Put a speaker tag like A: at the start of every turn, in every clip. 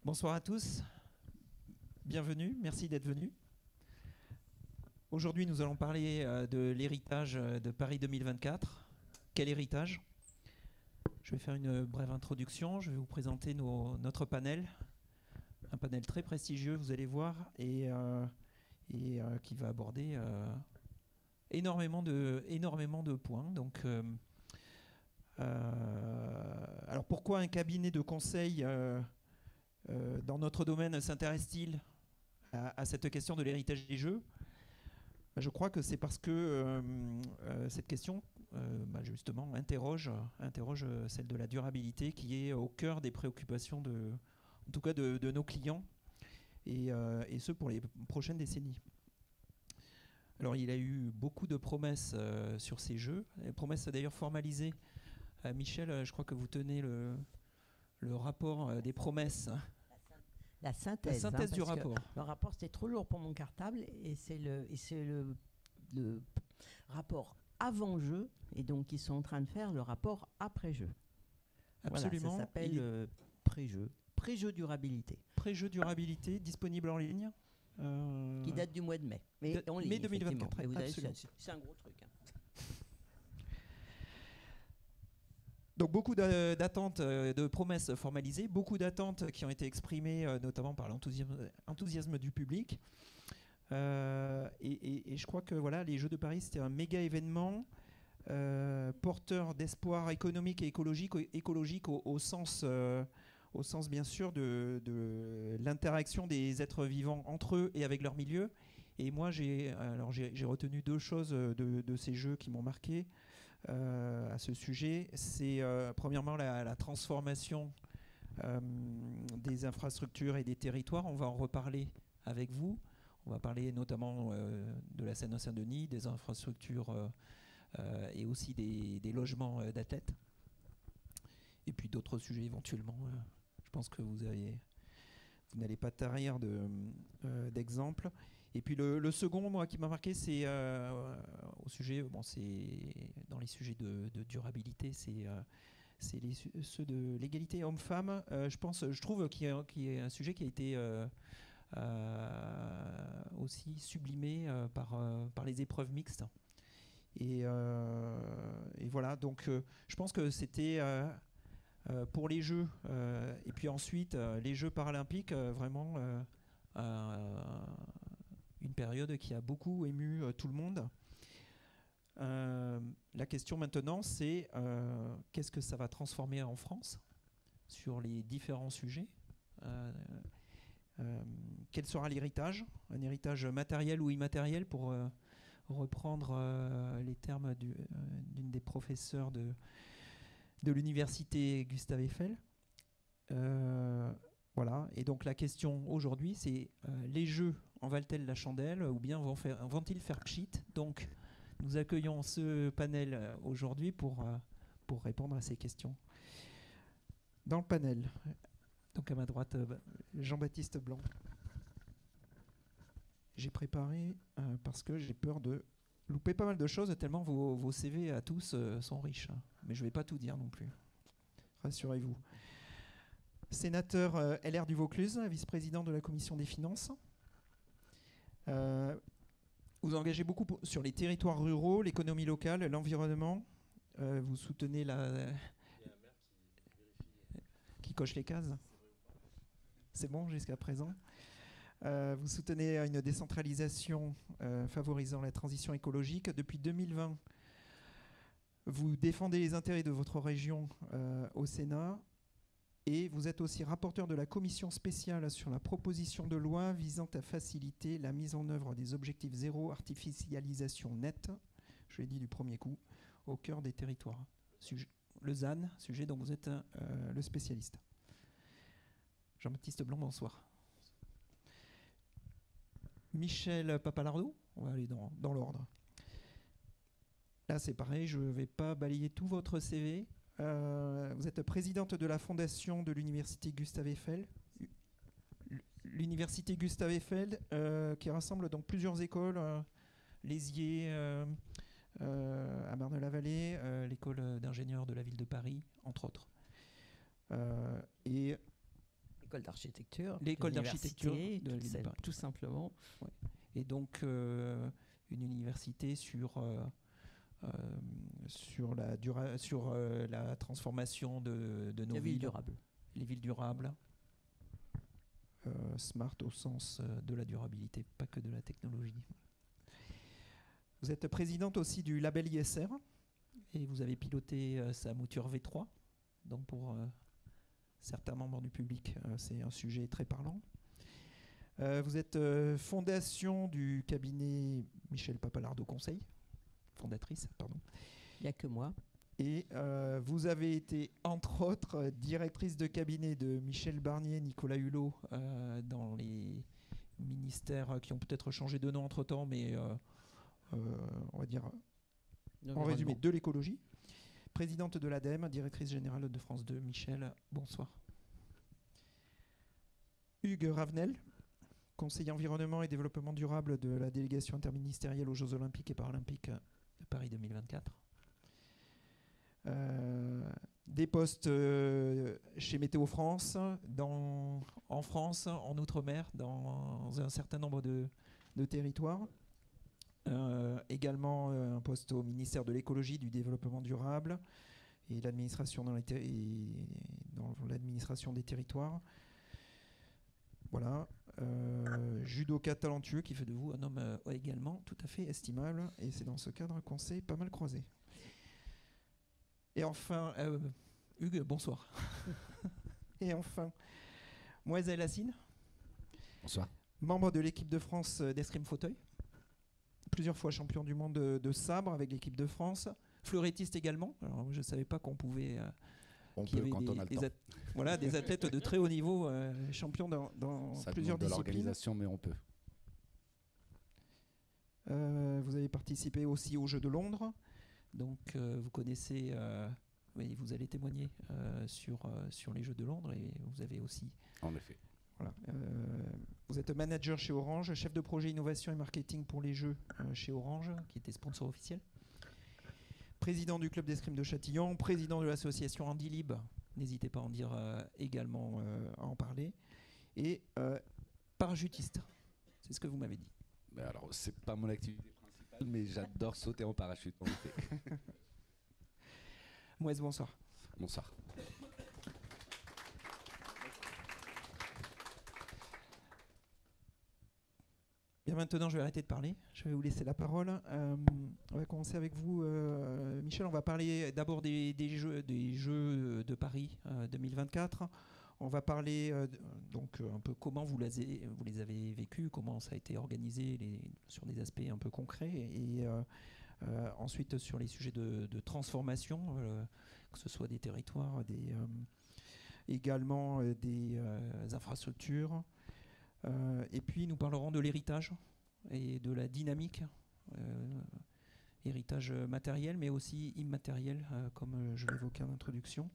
A: Bonsoir à tous, bienvenue, merci d'être venus. Aujourd'hui, nous allons parler de l'héritage de Paris 2024. Quel héritage? Je vais faire une brève introduction, je vais vous présenter notre panel, un panel très prestigieux, vous allez voir, et qui va aborder énormément de points. Donc, alors pourquoi un cabinet de conseil dans notre domaine s'intéresse-t-il à cette question de l'héritage des jeux? Je crois que c'est parce que cette question, justement, interroge celle de la durabilité qui est au cœur des préoccupations en tout cas de nos clients, et ce pour les prochaines décennies. Alors il y a eu beaucoup de promesses sur ces jeux, les promesses d'ailleurs formalisées. Michel, je crois que vous tenez le rapport des promesses.
B: La synthèse,
A: du rapport.
B: Le rapport, c'était trop lourd pour mon cartable, et c'est le rapport avant jeu, et donc ils sont en train de faire le rapport après jeu.
A: Absolument.
B: Voilà, ça s'appelle pré-jeu durabilité.
A: Pré-jeu durabilité, disponible en ligne.
B: Qui date du mois de mai. Mais en ligne,
A: mai 2024.
B: C'est un gros truc.
A: Donc beaucoup d'attentes, de promesses formalisées, beaucoup d'attentes qui ont été exprimées notamment par l'enthousiasme du public. Et je crois que voilà, les Jeux de Paris, c'était un méga événement porteur d'espoir économique et écologique au sens bien sûr de l'interaction des êtres vivants entre eux et avec leur milieu. Et moi, j'ai retenu deux choses de ces Jeux qui m'ont marqué. À ce sujet, c'est premièrement la transformation des infrastructures et des territoires. On va en reparler avec vous. On va parler notamment de la Seine-Saint-Denis, des infrastructures et aussi des logements d'athlètes. Et puis d'autres sujets éventuellement. Je pense que vous n'allez pas tarir d'exemples. Et puis le second, moi, qui m'a marqué, c'est au sujet, c'est dans les sujets de durabilité, c'est ceux de l'égalité homme-femme. Je trouve qu'il y a un sujet qui a été aussi sublimé par les épreuves mixtes. Et voilà, donc je pense que c'était pour les Jeux, et puis ensuite les Jeux paralympiques, vraiment une période qui a beaucoup ému tout le monde. La question maintenant, c'est qu'est-ce que ça va transformer en France sur les différents sujets? Quel sera l'héritage? Un héritage matériel ou immatériel, pour reprendre les termes d'une des professeurs de l'université Gustave Eiffel. Voilà, et donc la question aujourd'hui, c'est les Jeux en valent-elles la chandelle, ou bien vont-ils faire pchit? Donc nous accueillons ce panel aujourd'hui pour répondre à ces questions. Dans le panel, donc à ma droite, Jean-Baptiste Blanc. J'ai préparé parce que j'ai peur de louper pas mal de choses, tellement vos CV à tous sont riches. Mais je ne vais pas tout dire non plus. Rassurez-vous. Sénateur LR du Vaucluse, vice-président de la Commission des Finances. Vous engagez beaucoup sur les territoires ruraux, l'économie locale, l'environnement. Vous soutenez qui coche les cases. C'est bon jusqu'à présent. Vous soutenez une décentralisation favorisant la transition écologique. Depuis 2020, vous défendez les intérêts de votre région au Sénat. Et vous êtes aussi rapporteur de la commission spéciale sur la proposition de loi visant à faciliter la mise en œuvre des objectifs zéro artificialisation nette, je l'ai dit du premier coup, au cœur des territoires. Le ZAN, sujet dont vous êtes le spécialiste. Jean-Baptiste Blanc, bonsoir. Michel Papalardo, on va aller dans l'ordre. Là, c'est pareil, je ne vais pas balayer tout votre CV. Vous êtes présidente de la fondation de l'université Gustave Eiffel. L'université Gustave Eiffel qui rassemble donc plusieurs écoles, l'ESIE à Marne-la-Vallée, l'école d'ingénieurs de la ville de Paris, entre autres. Et
B: l'école d'architecture.
A: L'école d'architecture
B: de l'île de Paris. Tout simplement.
A: Ouais. Et donc, une université sur la transformation de nos villes
B: durables.
A: Les villes durables. Smart au sens de la durabilité, pas que de la technologie. Vous êtes présidente aussi du label ISR et vous avez piloté sa mouture V3. Donc pour certains membres du public, c'est un sujet très parlant. Vous êtes fondation du cabinet Michel Papalardo Conseil, fondatrice, pardon.
B: Il n'y a que moi.
A: Et vous avez été, entre autres, directrice de cabinet de Michel Barnier, Nicolas Hulot, dans les ministères qui ont peut-être changé de nom entre-temps, mais on va dire, en résumé, de l'écologie. Présidente de l'ADEME, directrice générale de France 2, Michel, bonsoir. Hugues Ravenel, conseiller environnement et développement durable de la délégation interministérielle aux Jeux Olympiques et Paralympiques de Paris 2024. Des postes chez Météo France, en France, en Outre-mer, dans un certain nombre de territoires. Également un poste au ministère de l'écologie, du développement durable et l'administration dans l'administration des territoires. Voilà. Judoka talentueux qui fait de vous un homme également tout à fait estimable, et c'est dans ce cadre qu'on s'est pas mal croisés. Et enfin, Hugues, bonsoir. Et enfin, Moïse Lassine.
C: Bonsoir.
A: Membre de l'équipe de France d'escrime fauteuil. Plusieurs fois champion du monde de sabre avec l'équipe de France. Fleurettiste également. Alors, je ne savais pas qu'on pouvait...
C: on peut quand on a le temps.
A: Voilà, des athlètes de très haut niveau, champions dans plusieurs disciplines. Ça demande de
C: l'organisation, mais on peut.
A: Vous avez participé aussi aux Jeux de Londres. Donc vous connaissez, oui, vous allez témoigner sur les Jeux de Londres, et vous avez aussi...
C: En effet.
A: Voilà, vous êtes manager chez Orange, chef de projet innovation et marketing pour les Jeux chez Orange, qui était sponsor officiel. Président du club d'escrime de Châtillon, président de l'association Handilib, n'hésitez pas à en dire également, à en parler. Et parachutiste, c'est ce que vous m'avez dit.
C: Mais alors, c'est pas mon activité principale, mais j'adore sauter en parachute. En effet.
A: Moïse, bonsoir.
C: Bonsoir.
A: Bien, maintenant, je vais arrêter de parler. Je vais vous laisser la parole. On va commencer avec vous, Michel. On va parler d'abord des jeux de Paris 2024. On va parler donc un peu comment vous les avez vécus, comment ça a été organisé sur des aspects un peu concrets, et ensuite sur les sujets de transformation, que ce soit des territoires, également des infrastructures. Et puis nous parlerons de l'héritage et de la dynamique, héritage matériel mais aussi immatériel, comme je l'évoquais en introduction.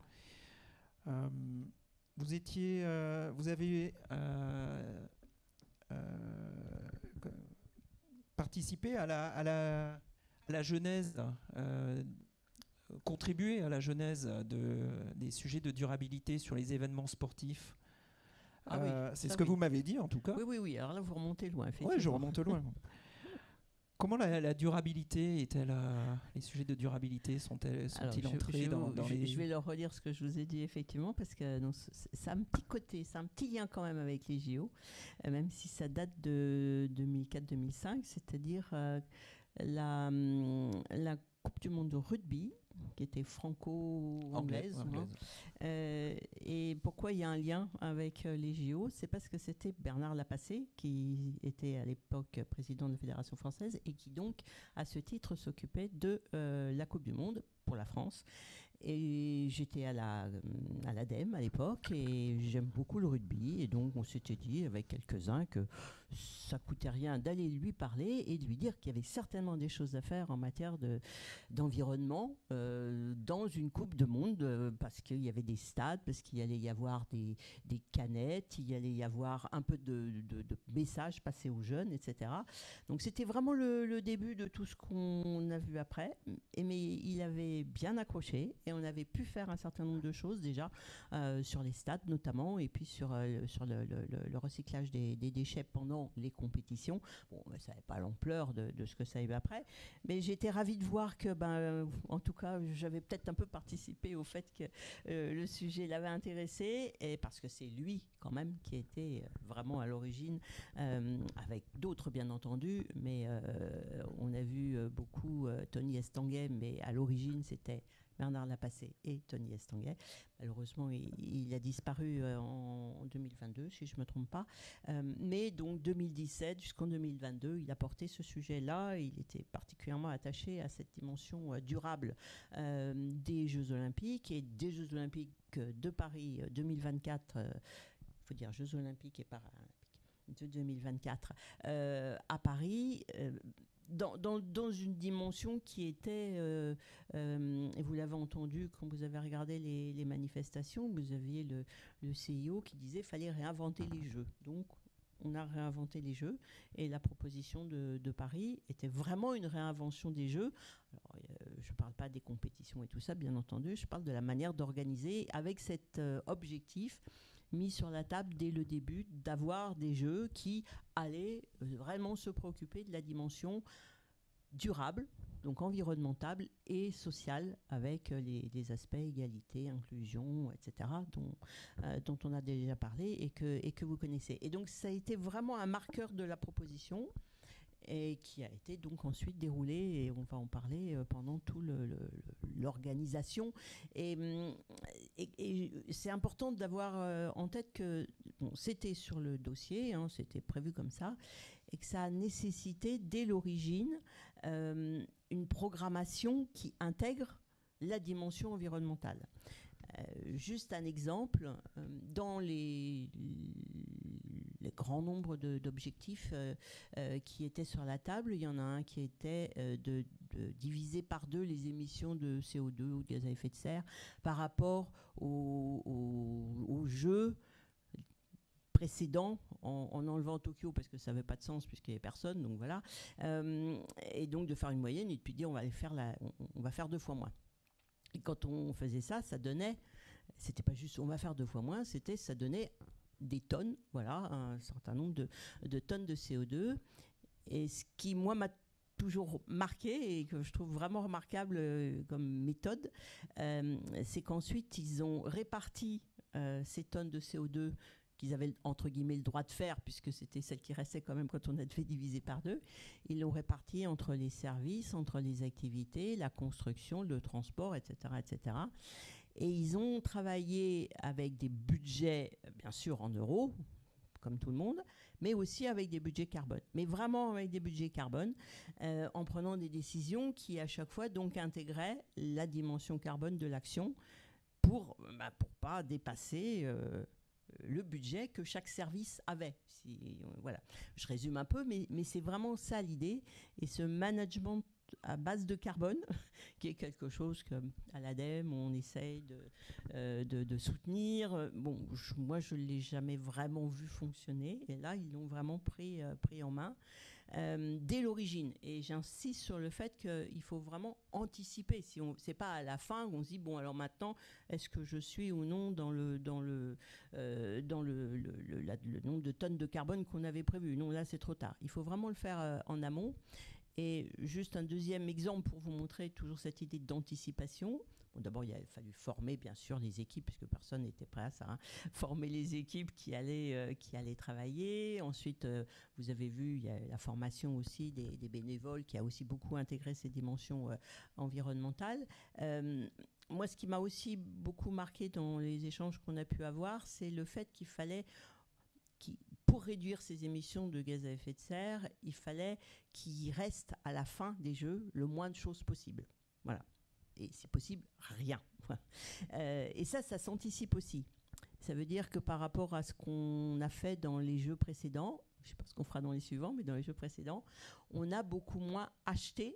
A: Vous avez participé à la genèse, contribué à la genèse des sujets de durabilité sur les événements sportifs.
B: Oui,
A: c'est ce que vous m'avez dit en tout cas.
B: Oui. Alors là, vous remontez loin.
A: Oui, je remonte loin. Comment la durabilité est-elle, les sujets de durabilité sont-ils entrés dans les...
B: Je vais leur redire ce que je vous ai dit effectivement, parce que ça a un petit côté, c'est un petit lien quand même avec les JO, même si ça date de 2004-2005, c'est-à-dire la Coupe du monde de rugby, qui était franco-anglaise. Et pourquoi il y a un lien avec les JO? C'est parce que c'était Bernard Lapassé, qui était à l'époque président de la Fédération française et qui donc, à ce titre, s'occupait de la Coupe du monde pour la France. Et j'étais à l'ADEME à l'époque, et j'aime beaucoup le rugby, et donc on s'était dit avec quelques-uns que ça coûtait rien d'aller lui parler et de lui dire qu'il y avait certainement des choses à faire en matière d'environnement dans une Coupe du monde, parce qu'il y avait des stades, parce qu'il allait y avoir des canettes, il allait y avoir un peu de messages passés aux jeunes, etc. Donc c'était vraiment le début de tout ce qu'on a vu après, mais il avait bien accroché. et on avait pu faire un certain nombre de choses déjà sur les stades notamment, et puis sur le recyclage des déchets pendant les compétitions. Bon, ça n'avait pas l'ampleur de ce que ça a eu après, mais j'étais ravie de voir que, en tout cas, j'avais peut-être un peu participé au fait que le sujet l'avait intéressé, et parce que c'est lui quand même qui était vraiment à l'origine, avec d'autres bien entendu, mais on a vu beaucoup Tony Estanguet, mais à l'origine c'était Bernard Lapassé et Tony Estanguet. Malheureusement, il a disparu en 2022, si je ne me trompe pas. Mais donc 2017 jusqu'en 2022, il a porté ce sujet-là. Il était particulièrement attaché à cette dimension durable des Jeux Olympiques et des Jeux Olympiques de Paris 2024. Il faut dire Jeux Olympiques et Paralympiques de 2024 à Paris. Dans une dimension qui était, et vous l'avez entendu quand vous avez regardé les manifestations, vous aviez le CIO qui disait qu'il fallait réinventer les Jeux. Donc, on a réinventé les Jeux, et la proposition de Paris était vraiment une réinvention des Jeux. Alors, je ne parle pas des compétitions et tout ça, bien entendu, je parle de la manière d'organiser avec cet objectif mis sur la table dès le début, d'avoir des jeux qui allaient vraiment se préoccuper de la dimension durable, donc environnementale et sociale, avec les aspects égalité, inclusion, etc., dont on a déjà parlé et que vous connaissez. Et donc ça a été vraiment un marqueur de la proposition, et qui a été donc ensuite déroulé, et on va en parler pendant tout l'organisation. Et c'est important d'avoir en tête que c'était sur le dossier, c'était prévu comme ça, et que ça a nécessité dès l'origine une programmation qui intègre la dimension environnementale. Juste un exemple, dans les grands nombres d'objectifs qui étaient sur la table, il y en a un qui était de diviser par 2 les émissions de CO2 ou de gaz à effet de serre par rapport aux Jeux précédents, en enlevant Tokyo parce que ça n'avait pas de sens puisqu'il n'y avait personne, donc voilà, et donc de faire une moyenne et de puis dire on va faire 2 fois moins. Et quand on faisait ça, ça donnait, c'était pas juste on va faire 2 fois moins, ça donnait des tonnes, voilà, un certain nombre de tonnes de CO2. Et ce qui, moi, m'a toujours marqué et que je trouve vraiment remarquable comme méthode, c'est qu'ensuite, ils ont réparti ces tonnes de CO2 qu'ils avaient, entre guillemets, le droit de faire, puisque c'était celle qui restait quand même quand on a fait diviser par 2. Ils l'ont réparti entre les services, entre les activités, la construction, le transport, etc., etc. Et ils ont travaillé avec des budgets, bien sûr, en euros, comme tout le monde, mais aussi avec des budgets carbone. Mais vraiment avec des budgets carbone, en prenant des décisions qui, à chaque fois, donc, intégraient la dimension carbone de l'action pour pas dépasser le budget que chaque service avait. Voilà. Je résume un peu, mais c'est vraiment ça l'idée. Et ce management à base de carbone, qui est quelque chose qu'à l'ADEME, on essaye de soutenir. Bon, moi, je ne l'ai jamais vraiment vu fonctionner. Et là, ils l'ont vraiment pris en main dès l'origine. Et j'insiste sur le fait qu'il faut vraiment anticiper. C'est pas à la fin qu'on se dit, bon, alors maintenant, est-ce que je suis ou non dans le nombre de tonnes de carbone qu'on avait prévu. Non, là, c'est trop tard. Il faut vraiment le faire en amont. Et juste un deuxième exemple pour vous montrer toujours cette idée d'anticipation. Bon, d'abord, il a fallu former, bien sûr, les équipes, puisque personne n'était prêt à ça. Former les équipes qui allaient travailler. Ensuite, vous avez vu, il y a la formation aussi des bénévoles qui a aussi beaucoup intégré ces dimensions environnementales. Moi, ce qui m'a aussi beaucoup marqué dans les échanges qu'on a pu avoir, c'est le fait qu'il fallait... Pour réduire ces émissions de gaz à effet de serre, il fallait qu'il reste à la fin des Jeux le moins de choses possible. Voilà. Et si possible, rien. Et ça s'anticipe aussi. Ça veut dire que par rapport à ce qu'on a fait dans les Jeux précédents, je ne sais pas ce qu'on fera dans les suivants, mais dans les Jeux précédents, on a beaucoup moins acheté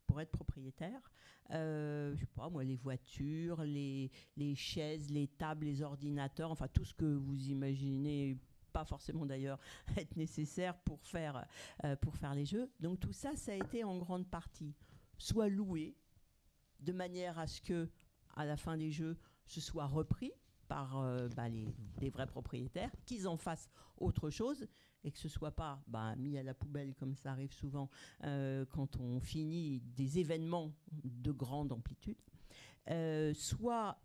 B: pour être propriétaire. Je sais pas moi, les voitures, les chaises, les tables, les ordinateurs, enfin tout ce que vous imaginez, pas forcément d'ailleurs être nécessaire pour faire les Jeux. Donc tout ça, ça a été en grande partie soit loué, de manière à ce que, à la fin des Jeux, ce soit repris par les vrais propriétaires, qu'ils en fassent autre chose et que ce ne soit pas mis à la poubelle comme ça arrive souvent quand on finit des événements de grande amplitude. Soit,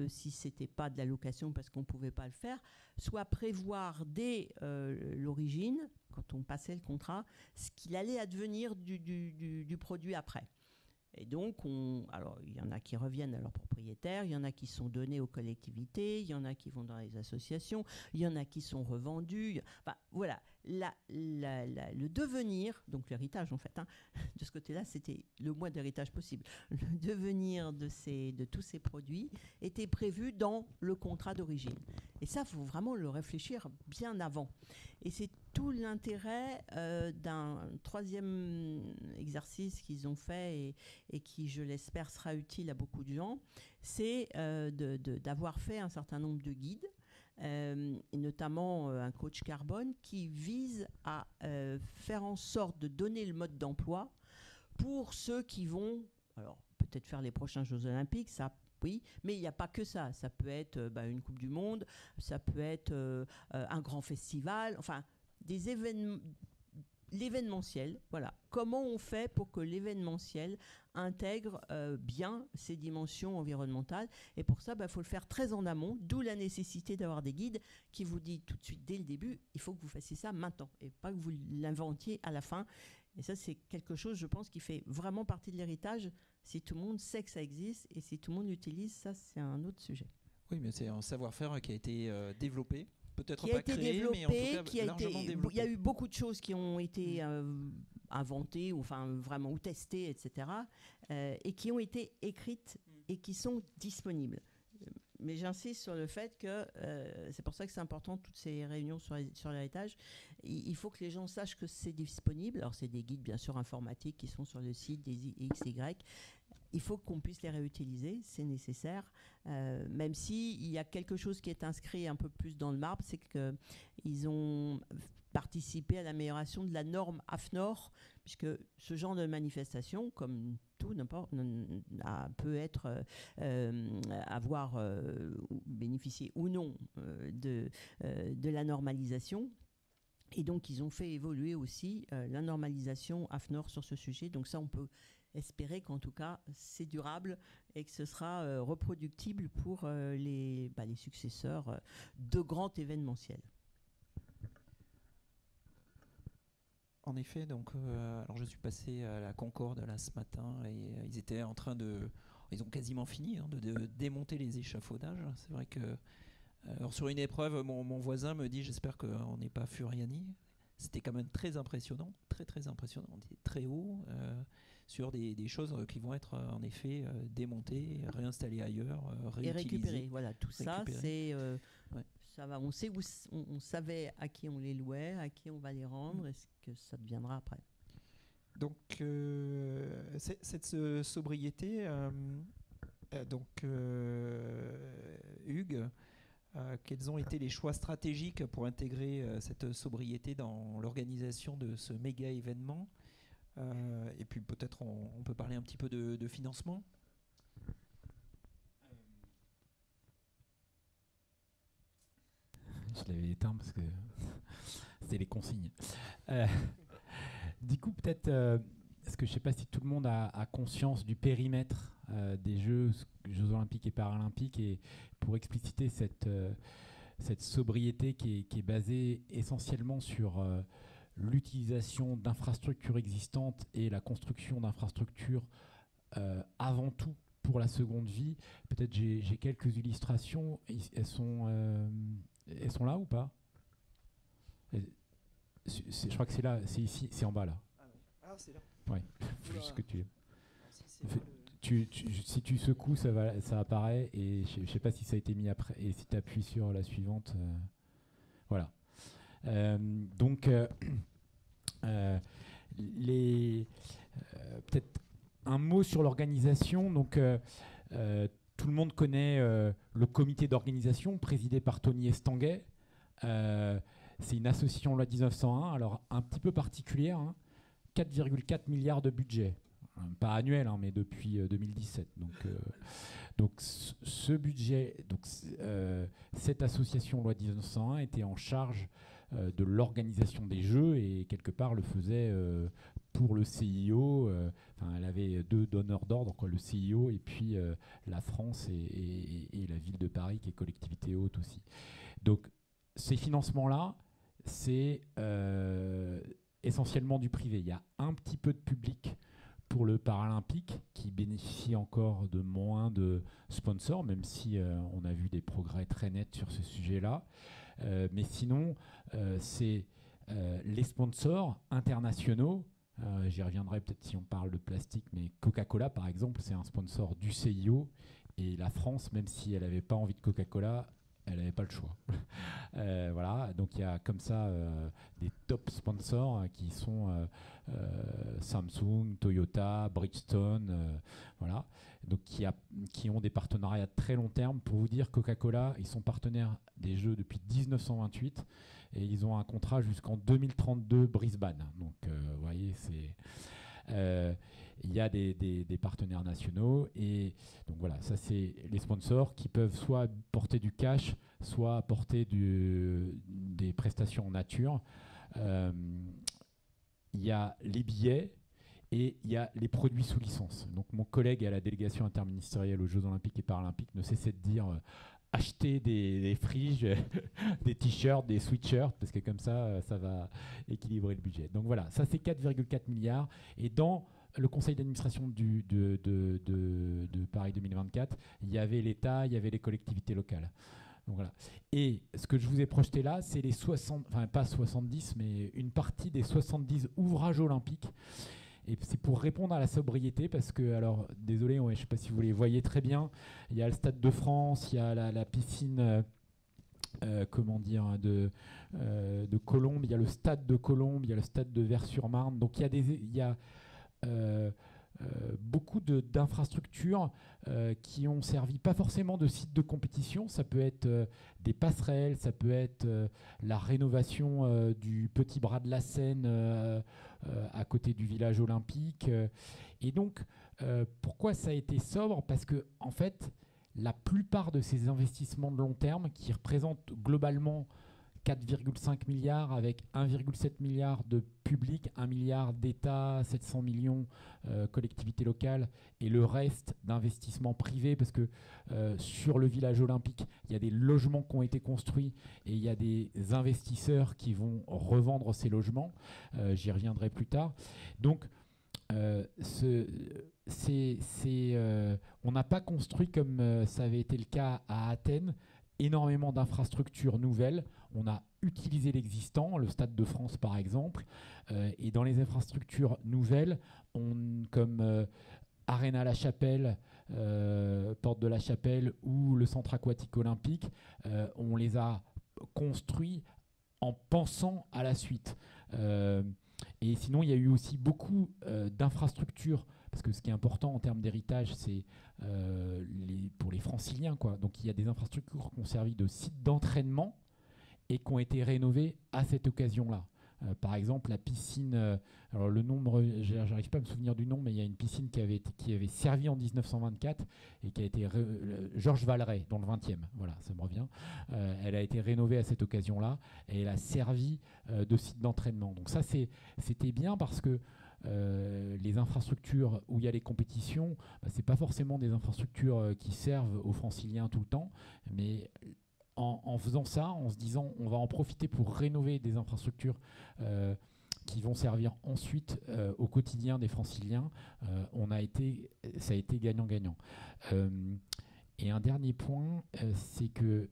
B: si ce n'était pas de la location parce qu'on ne pouvait pas le faire, soit prévoir dès l'origine, quand on passait le contrat, ce qu'il allait advenir du produit après. Et donc, alors, il y en a qui reviennent à leurs propriétaires, il y en a qui sont donnés aux collectivités, il y en a qui vont dans les associations, il y en a qui sont revendus. Enfin, voilà, le devenir, donc l'héritage en fait, de ce côté-là, c'était le moins d'héritage possible. Le devenir de tous ces produits était prévu dans le contrat d'origine. Et ça, il faut vraiment le réfléchir bien avant. Et c'est tout l'intérêt d'un troisième exercice qu'ils ont fait et qui, je l'espère, sera utile à beaucoup de gens, c'est d'avoir fait un certain nombre de guides, et notamment un coach carbone qui vise à faire en sorte de donner le mode d'emploi pour ceux qui vont, alors peut-être faire les prochains Jeux Olympiques, ça oui, mais il n'y a pas que ça. Ça peut être une Coupe du Monde, ça peut être un grand festival, enfin des événements, l'événementiel. Voilà. Comment on fait pour que l'événementiel intègre bien ces dimensions environnementales? Et pour ça, faut le faire très en amont, d'où la nécessité d'avoir des guides qui vous disent tout de suite, dès le début, il faut que vous fassiez ça maintenant et pas que vous l'inventiez à la fin. Et ça, c'est quelque chose, je pense, qui fait vraiment partie de l'héritage. Si tout le monde sait que ça existe et si tout le monde l'utilise, ça, c'est un autre sujet.
A: Oui, mais c'est un savoir-faire qui a été développé. Peut-être
B: qui
A: pas
B: a été
A: créé,
B: développé,
A: mais en tout cas largement développé.
B: Il y a eu beaucoup de choses qui ont été inventées, ou testées, etc., et qui ont été écrites et qui sont disponibles. Mais j'insiste sur le fait que c'est pour ça que c'est important, toutes ces réunions sur l'héritage. Il faut que les gens sachent que c'est disponible. Alors, c'est des guides, bien sûr, informatiques qui sont sur le site des XY. Il faut qu'on puisse les réutiliser, c'est nécessaire. Même s'il y a quelque chose qui est inscrit un peu plus dans le marbre, c'est qu'ils ont participé à l'amélioration de la norme AFNOR, puisque ce genre de manifestation, comme tout, peut être avoir bénéficié ou non de la normalisation. Et donc, ils ont fait évoluer aussi la normalisation AFNOR sur ce sujet. Donc ça, on peut espérer qu'en tout cas, c'est durable et que ce sera reproductible pour les successeurs de grands événementiels.
A: En effet, donc, alors je suis passé à la Concorde là, ce matin et ils étaient en train ils ont quasiment fini de démonter les échafaudages. C'est vrai que alors sur une épreuve, mon voisin me dit, j'espère qu'on n'est pas Furiani. C'était quand même très impressionnant, très impressionnant. On était très haut sur des choses qui vont être en effet démontées, réinstallées ailleurs, réutilisées.
B: Et récupérées. Voilà, tout ça, c'est...
A: Ouais.
B: Ça va, on sait on savait à qui on les louait, à qui on va les rendre, et ce que ça deviendra après.
A: Donc, cette sobriété, Hugues, quels ont été les choix stratégiques pour intégrer cette sobriété dans l'organisation de ce méga événement? Et puis peut-être on peut parler un petit peu de financement.
D: Je l'avais éteint parce que c'était les consignes. Du coup, peut-être, parce que je ne sais pas si tout le monde a conscience du périmètre des Jeux Olympiques et Paralympiques, et pour expliciter cette sobriété qui est basée essentiellement sur l'utilisation d'infrastructures existantes et la construction d'infrastructures avant tout pour la seconde vie. Peut-être j'ai quelques illustrations. Elles sont là ou pas? Je crois que c'est là, c'est ici, c'est en bas là.
A: Ah, c'est là.
D: Ouais, juste que si tu secoues, ça apparaît, et je ne sais pas si ça a été mis après, et si tu appuies sur la suivante, voilà. Donc, peut-être un mot sur l'organisation. Donc, tout le monde connaît le comité d'organisation présidé par Tony Estanguet. C'est une association loi 1901, alors un petit peu particulière, 4,4 milliards de budget. pas annuel, mais depuis 2017. Donc ce budget, cette association loi 1901 était en charge de l'organisation des Jeux et quelque part le faisait pour le CIO. Elle avait 2 donneurs d'ordre, le CIO et puis la France et la ville de Paris qui est collectivité haute aussi. Donc ces financements-là, c'est essentiellement du privé. Il y a un petit peu de public pour le Paralympique qui bénéficie encore de moins de sponsors, même si on a vu des progrès très nets sur ce sujet-là. Mais sinon, c'est les sponsors internationaux. J'y reviendrai peut-être si on parle de plastique, mais Coca-Cola, par exemple, c'est un sponsor du CIO. Et la France, même si elle n'avait pas envie de Coca-Cola, elle n'avait pas le choix. Voilà, donc il y a comme ça des top sponsors qui sont Samsung, Toyota, Bridgestone, voilà, donc qui ont des partenariats de très long terme. Pour vous dire, Coca-Cola, ils sont partenaires des Jeux depuis 1928 et ils ont un contrat jusqu'en 2032 Brisbane. Donc vous voyez, c'est... il y a des partenaires nationaux et donc voilà, ça c'est les sponsors qui peuvent soit porter du cash, soit apporter des prestations en nature. Il y a les billets et il y a les produits sous licence. Donc mon collègue à la délégation interministérielle aux Jeux Olympiques et Paralympiques ne cessait de dire acheter des friges, des t-shirts, des sweatshirts, parce que comme ça, ça va équilibrer le budget. Donc voilà, ça c'est 4,4 milliards. Et dans le conseil d'administration de Paris 2024, il y avait l'État, il y avait les collectivités locales. Donc voilà. Et ce que je vous ai projeté là, c'est les 60, enfin pas 70, mais une partie des 70 ouvrages olympiques. Et c'est pour répondre à la sobriété, parce que, alors, désolé, je ne sais pas si vous les voyez très bien, il y a le Stade de France, il y a la piscine de Colombes, il y a le Stade de Colombes, il y a le Stade de Vers-sur-Marne. Donc il y a beaucoup d'infrastructures qui ont servi pas forcément de site de compétition. Ça peut être des passerelles, ça peut être la rénovation du petit bras de la Seine à côté du village olympique. Et donc, pourquoi ça a été sobre? Parce que, en fait, la plupart de ces investissements de long terme, qui représentent globalement 4,5 milliards avec 1,7 milliard de public, 1 milliard d'État, 700 millions collectivités locales et le reste d'investissements privés, parce que sur le village olympique, il y a des logements qui ont été construits et il y a des investisseurs qui vont revendre ces logements. J'y reviendrai plus tard. Donc, on n'a pas construit, comme ça avait été le cas à Athènes, énormément d'infrastructures nouvelles. On a utilisé l'existant, le Stade de France par exemple, et dans les infrastructures nouvelles, comme Arena La Chapelle, Porte de la Chapelle ou le centre aquatique olympique, on les a construits en pensant à la suite. Et sinon, il y a eu aussi beaucoup d'infrastructures, parce que ce qui est important en termes d'héritage, c'est pour les franciliens, quoi. Donc il y a des infrastructures qui ont servi de sites d'entraînement et qui ont été rénovées à cette occasion-là. Par exemple, la piscine, alors le nombre, j'arrive pas à me souvenir du nom, mais il y a une piscine qui avait servi en 1924 et qui a été Georges Valeret, dans le 20e, voilà, ça me revient. Elle a été rénovée à cette occasion-là et elle a servi de site d'entraînement. Donc ça, c'était bien parce que les infrastructures où il y a les compétitions, c'est pas forcément des infrastructures qui servent aux franciliens tout le temps, mais en faisant ça, en se disant on va en profiter pour rénover des infrastructures qui vont servir ensuite au quotidien des franciliens, ça a été gagnant-gagnant. Et un dernier point, c'est que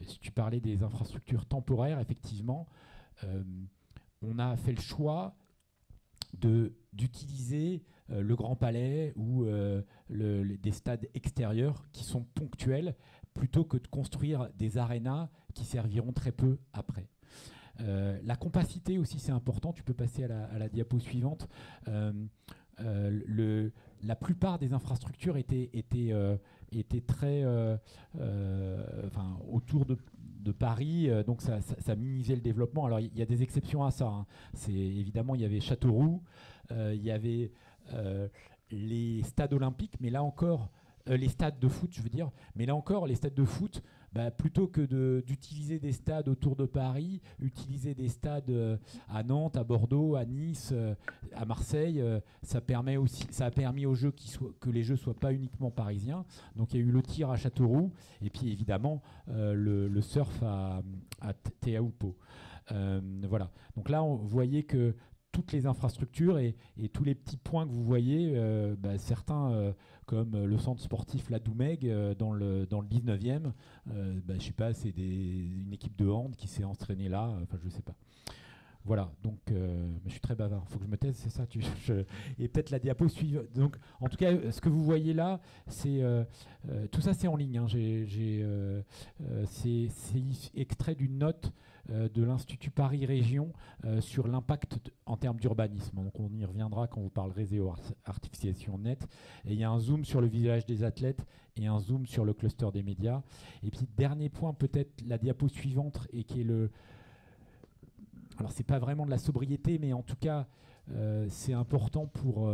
D: si tu parlais des infrastructures temporaires, effectivement, on a fait le choix d'utiliser le Grand Palais ou des stades extérieurs qui sont ponctuels, plutôt que de construire des arénas qui serviront très peu après. La compacité aussi, c'est important. Tu peux passer à la diapo suivante. La plupart des infrastructures étaient très autour de de Paris, donc ça minimisait le développement. Alors il y a des exceptions à ça, hein. Évidemment, il y avait Châteauroux, il y avait les stades olympiques, mais là encore, les stades de foot, je veux dire, mais là encore, les stades de foot, plutôt que d'utiliser des stades autour de Paris, utiliser des stades à Nantes, à Bordeaux, à Nice, à Marseille, ça a permis aux jeux que les jeux soient pas uniquement parisiens. Donc il y a eu le tir à Châteauroux, et puis évidemment le surf à Teahupo'o. Voilà. Donc là, vous voyez que toutes les infrastructures et tous les petits points que vous voyez, certains comme le centre sportif La Doumègue dans le 19e, je sais pas, c'est une équipe de hand qui s'est entraînée là, enfin je sais pas. Voilà, donc je suis très bavard, il faut que je me taise, c'est ça et peut-être la diapo suivante. Donc en tout cas, ce que vous voyez là, c'est tout ça c'est en ligne, hein. C'est extrait d'une note de l'Institut Paris Région sur l'impact en termes d'urbanisme. Donc on y reviendra quand vous parlerez artificialisation nette. Et il y a un zoom sur le village des athlètes et un zoom sur le cluster des médias. Et puis dernier point, peut-être la diapo suivante, et qui est alors c'est pas vraiment de la sobriété, mais en tout cas c'est important pour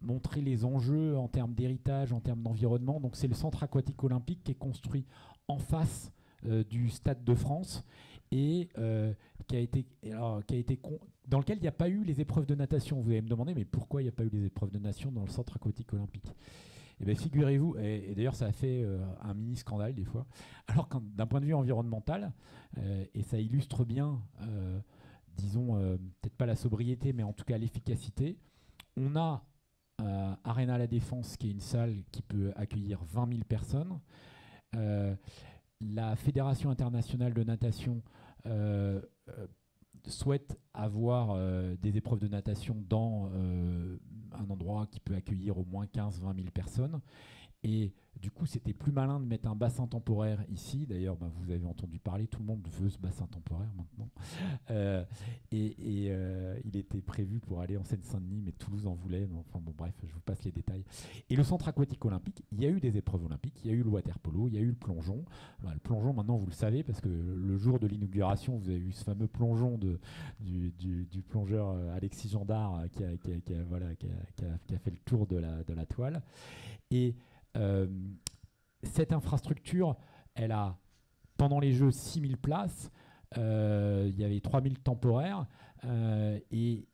D: montrer les enjeux en termes d'héritage, en termes d'environnement. Donc c'est le centre aquatique olympique qui est construit en face du Stade de France et dans lequel il n'y a pas eu les épreuves de natation. Vous allez me demander, mais pourquoi il n'y a pas eu les épreuves de natation dans le centre aquatique olympique ? Eh bien, figurez-vous, et d'ailleurs ça a fait un mini-scandale des fois, alors que d'un point de vue environnemental, et ça illustre bien, disons, peut-être pas la sobriété, mais en tout cas l'efficacité, on a Arena La Défense, qui est une salle qui peut accueillir 20 000 personnes. La Fédération internationale de natation souhaite avoir des épreuves de natation dans un endroit qui peut accueillir au moins 15-20 000 personnes. Et du coup, c'était plus malin de mettre un bassin temporaire ici. D'ailleurs, vous avez entendu parler, tout le monde veut ce bassin temporaire maintenant. Il était prévu pour aller en Seine-Saint-Denis, mais Toulouse en voulait. Enfin bon, bref, je vous passe les détails. Et le centre aquatique olympique, il y a eu des épreuves olympiques, il y a eu le water polo, il y a eu le plongeon. Le plongeon, maintenant, vous le savez, parce que le jour de l'inauguration, vous avez eu ce fameux plongeon du plongeur Alexis Gendard qui a fait le tour de la toile. Et cette infrastructure, elle a, pendant les Jeux, 6000 places, il y avait 3000 temporaires, et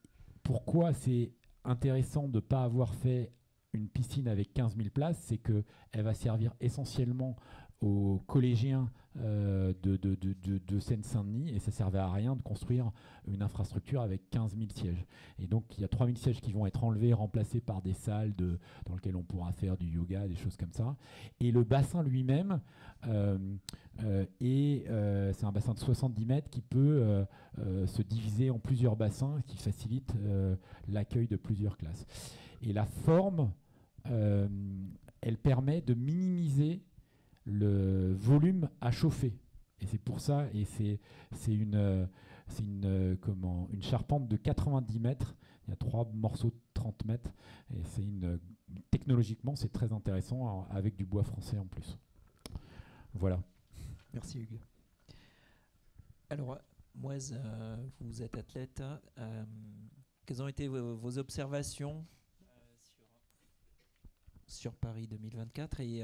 D: pourquoi c'est intéressant de ne pas avoir fait une piscine avec 15 000 places, c'est qu'elle va servir essentiellement aux collégiens de Seine-Saint-Denis, et ça ne servait à rien de construire une infrastructure avec 15 000 sièges. Et donc il y a 3 000 sièges qui vont être enlevés, remplacés par des salles dans lesquelles on pourra faire du yoga, des choses comme ça. Et le bassin lui-même, c'est un bassin de 70 mètres qui peut se diviser en plusieurs bassins, qui facilite l'accueil de plusieurs classes. Et la forme, elle permet de minimiser le volume à chauffer. Et c'est pour ça, et c'est une charpente de 90 mètres. Il y a 3 morceaux de 30 mètres. Et technologiquement, c'est très intéressant, avec du bois français en plus. Voilà.
A: Merci Hugues. Alors, Moise, vous êtes athlète. Quelles ont été vos observations sur Paris 2024 et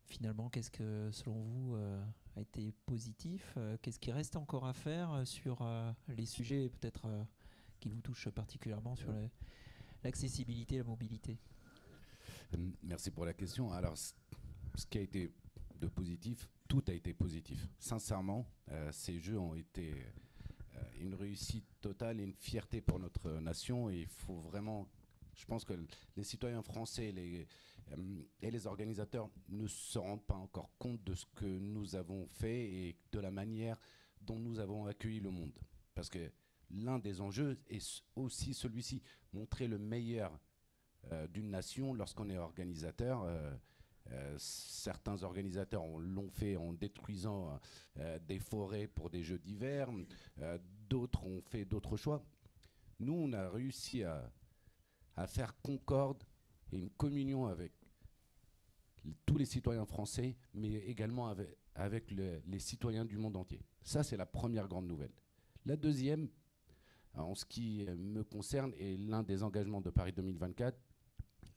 A: finalement, qu'est-ce que, selon vous, a été positif? Qu'est-ce qui reste encore à faire sur les sujets peut-être qui vous touchent particulièrement sur l'accessibilité et la mobilité?
C: Merci pour la question. Alors, ce qui a été de positif, tout a été positif. Sincèrement, ces Jeux ont été une réussite totale et une fierté pour notre nation. Et il faut vraiment... Je pense que les citoyens français et les organisateurs ne se rendent pas encore compte de ce que nous avons fait et de la manière dont nous avons accueilli le monde. Parce que l'un des enjeux est aussi celui-ci, montrer le meilleur d'une nation lorsqu'on est organisateur. Certains organisateurs l'ont fait en détruisant des forêts pour des jeux d'hiver, d'autres ont fait d'autres choix. Nous, on a réussi à faire concorde et une communion avec tous les citoyens français, mais également avec les citoyens du monde entier. Ça, c'est la première grande nouvelle. La deuxième, en ce qui me concerne, est l'un des engagements de Paris 2024.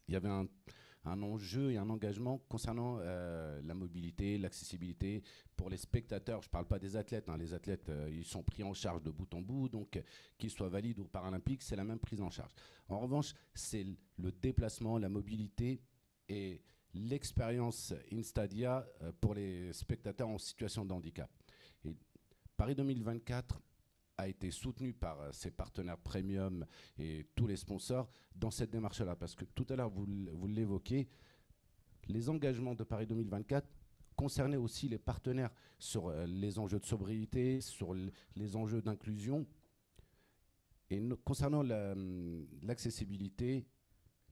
C: Il y avait un enjeu et un engagement concernant la mobilité, l'accessibilité pour les spectateurs. Je ne parle pas des athlètes. Les athlètes, ils sont pris en charge de bout en bout. Donc, qu'ils soient valides ou paralympiques, c'est la même prise en charge. En revanche, c'est le déplacement, la mobilité et l'expérience Instadia pour les spectateurs en situation de handicap. Et Paris 2024 a été soutenu par ses partenaires premium et tous les sponsors dans cette démarche-là. Parce que tout à l'heure, vous l'évoquez, les engagements de Paris 2024 concernaient aussi les partenaires sur les enjeux de sobriété, sur les enjeux d'inclusion. Et concernant l'accessibilité,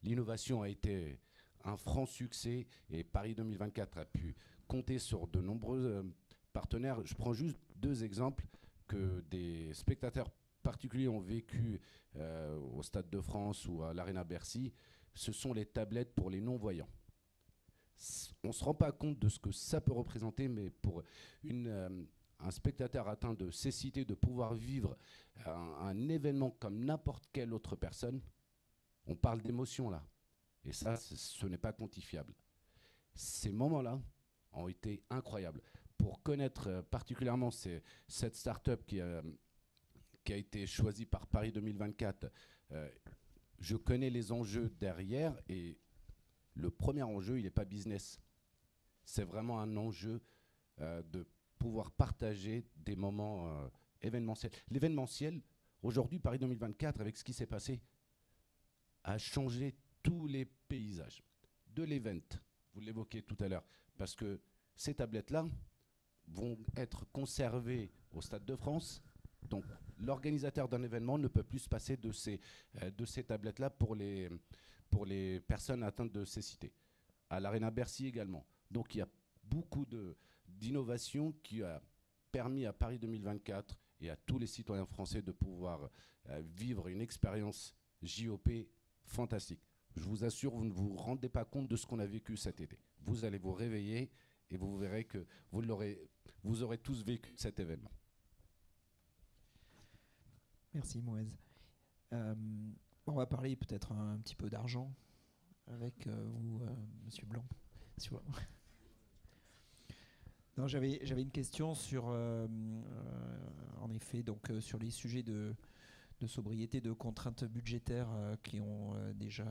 C: l'innovation a été un franc succès et Paris 2024 a pu compter sur de nombreux partenaires. Je prends juste 2 exemples que des spectateurs particuliers ont vécu au Stade de France ou à l'Arena Bercy. Ce sont les tablettes pour les non-voyants. On ne se rend pas compte de ce que ça peut représenter, mais pour un spectateur atteint de cécité, de pouvoir vivre un événement comme n'importe quelle autre personne, on parle d'émotion là. Et ça, ce n'est pas quantifiable. Ces moments-là ont été incroyables. Pour connaître particulièrement cette start-up qui a été choisie par Paris 2024, je connais les enjeux derrière et le premier enjeu, il n'est pas business. C'est vraiment un enjeu de pouvoir partager des moments événementiels. L'événementiel, aujourd'hui, Paris 2024, avec ce qui s'est passé, a changé tous les paysages de l'event. Vous l'évoquez tout à l'heure, parce que ces tablettes-là vont être conservées au Stade de France. Donc, l'organisateur d'un événement ne peut plus se passer de ces tablettes-là pour les personnes atteintes de cécité. À l'Arena Bercy également. Donc, il y a beaucoup d'innovation qui a permis à Paris 2024 et à tous les citoyens français de pouvoir vivre une expérience JOP fantastique. Je vous assure, vous ne vous rendez pas compte de ce qu'on a vécu cet été. Vous allez vous réveiller et vous verrez que vous aurez tous vécu cet événement.
A: Merci Moez. On va parler peut-être un petit peu d'argent avec vous, Monsieur Blanc. Non, j'avais une question sur, en effet, donc sur les sujets de sobriété, de contraintes budgétaires qui ont déjà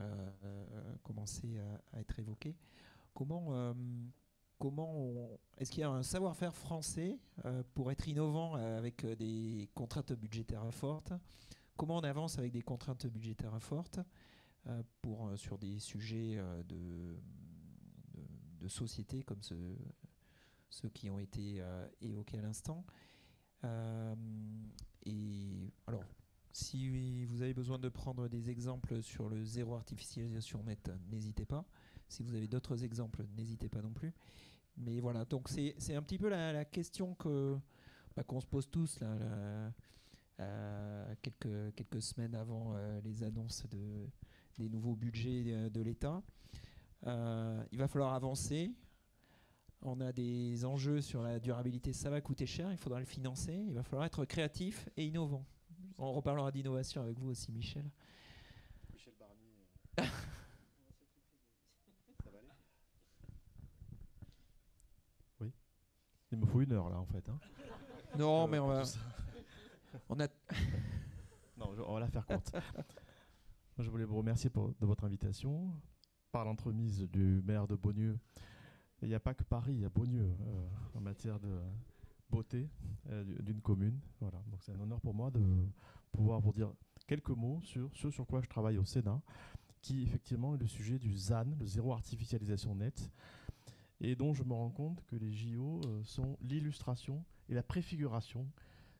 A: commencé à être évoquées. Est-ce qu'il y a un savoir-faire français pour être innovant avec des contraintes budgétaires fortes? Comment on avance avec des contraintes budgétaires fortes sur des sujets de société comme ceux qui ont été évoqués à l'instant? Et alors, si vous avez besoin de prendre des exemples sur le zéro artificialisation nette, n'hésitez pas. Si vous avez d'autres exemples, n'hésitez pas non plus. Mais voilà, donc c'est un petit peu la question qu'on se pose tous là, quelques semaines avant les annonces des nouveaux budgets de l'État. Il va falloir avancer. On a des enjeux sur la durabilité, ça va coûter cher, il faudra le financer. Il va falloir être créatif et innovant. On reparlera d'innovation avec vous aussi, Michel.
E: Michel Barnier. Ça va aller ? Oui. Il me faut 1 heure là en fait. Hein.
A: Non, mais on va.
E: Non, on va la faire courte. Je voulais vous remercier de votre invitation. Par l'entremise du maire de Beaulieu, il n'y a pas que Paris, il y a Beaulieu en matière de beauté d'une commune. Voilà. Donc c'est un honneur pour moi de pouvoir vous dire quelques mots sur ce sur quoi je travaille au Sénat, qui effectivement est le sujet du ZAN, le zéro artificialisation nette, et dont je me rends compte que les JO sont l'illustration et la préfiguration,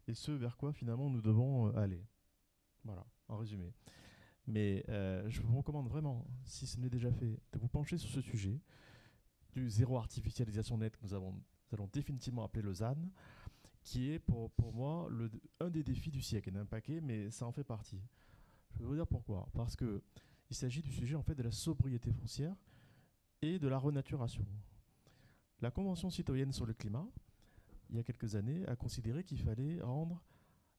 E: et ce vers quoi finalement nous devons aller. Voilà, en résumé. Mais je vous recommande vraiment, si ce n'est déjà fait, de vous pencher sur ce sujet du zéro artificialisation nette que nous allons définitivement appeler le ZAN, qui est pour moi un des défis du siècle. Il y en a un paquet, mais ça en fait partie. Je vais vous dire pourquoi. Parce qu'il s'agit du sujet en fait de la sobriété foncière et de la renaturation. La Convention citoyenne sur le climat il y a quelques années, a considéré qu'il fallait rendre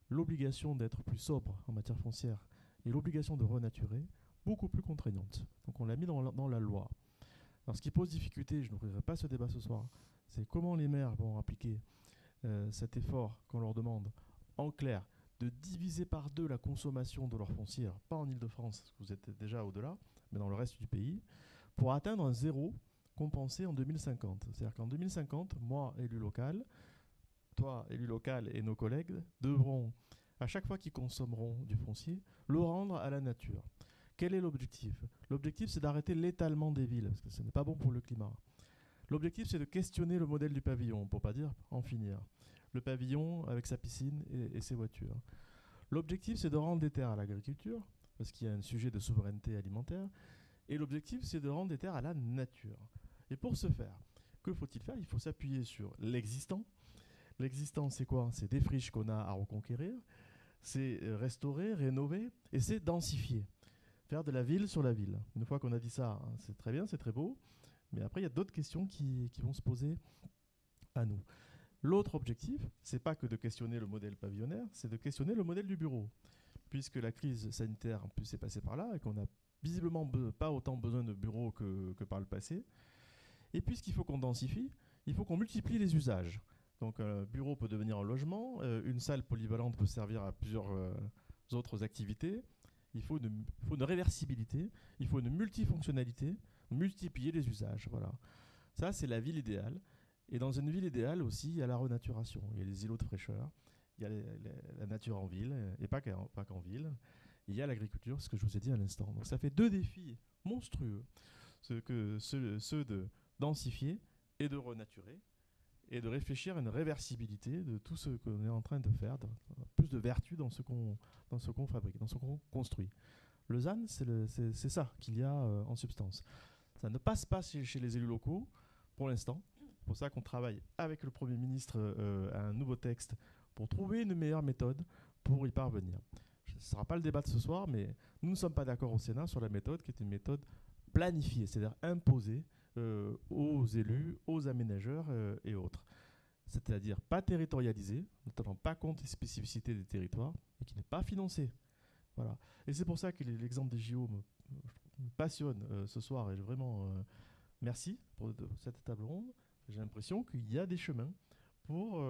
E: l'obligation d'être plus sobre en matière foncière et l'obligation de renaturer beaucoup plus contraignante. Donc on l'a mis dans la loi. Alors ce qui pose difficulté, je n'ouvrirai pas ce débat ce soir, c'est comment les maires vont appliquer cet effort qu'on leur demande, en clair, de diviser par 2 la consommation de leur foncière, pas en Ile-de-France, parce que vous êtes déjà au-delà, mais dans le reste du pays, pour atteindre un zéro compensé en 2050. C'est-à-dire qu'en 2050, moi, élu local, toi, élu local, et nos collègues devront, à chaque fois qu'ils consommeront du foncier, le rendre à la nature. Quel est l'objectif ? L'objectif, c'est d'arrêter l'étalement des villes, parce que ce n'est pas bon pour le climat. L'objectif, c'est de questionner le modèle du pavillon, pour pas dire en finir. Le pavillon avec sa piscine et ses voitures. L'objectif, c'est de rendre des terres à l'agriculture, parce qu'il y a un sujet de souveraineté alimentaire. Et l'objectif, c'est de rendre des terres à la nature. Et pour ce faire, que faut-il faire ? Il faut s'appuyer sur l'existant. L'existant, c'est quoi ? C'est des friches qu'on a à reconquérir, c'est restaurer, rénover, et c'est densifier. Faire de la ville sur la ville. Une fois qu'on a dit ça, hein, c'est très bien, c'est très beau, mais après, il y a d'autres questions qui vont se poser à nous. L'autre objectif, c'est pas que de questionner le modèle pavillonnaire, c'est de questionner le modèle du bureau. Puisque la crise sanitaire en plus est passée par là et qu'on n'a visiblement pas autant besoin de bureaux que par le passé. Et puisqu'il faut qu'on densifie, il faut qu'on multiplie les usages. Donc un bureau peut devenir un logement, une salle polyvalente peut servir à plusieurs autres activités. Il faut une réversibilité, il faut une multifonctionnalité, multiplier les usages. Voilà. Ça, c'est la ville idéale. Et dans une ville idéale aussi, il y a la renaturation. Il y a les îlots de fraîcheur, il y a la nature en ville, et pas qu'en ville. Il y a l'agriculture, ce que je vous ai dit à l'instant. Donc ça fait 2 défis monstrueux, ceux de densifier et de renaturer, et de réfléchir à une réversibilité de tout ce qu'on est en train de faire, plus de vertu dans ce qu'on fabrique, dans ce qu'on construit. Le ZAN, c'est ça qu'il y a en substance. Ça ne passe pas chez les élus locaux, pour l'instant. C'est pour ça qu'on travaille avec le Premier ministre à un nouveau texte pour trouver une meilleure méthode pour y parvenir. Ce ne sera pas le débat de ce soir, mais nous ne sommes pas d'accord au Sénat sur la méthode qui est une méthode planifiée, c'est-à-dire imposée aux élus, aux aménageurs et autres. C'est-à-dire pas territorialisée, ne tenant pas compte des spécificités des territoires et qui n'est pas financée. Voilà. Et c'est pour ça que l'exemple des JO me passionne ce soir et vraiment merci pour cette table ronde. J'ai l'impression qu'il y a des chemins pour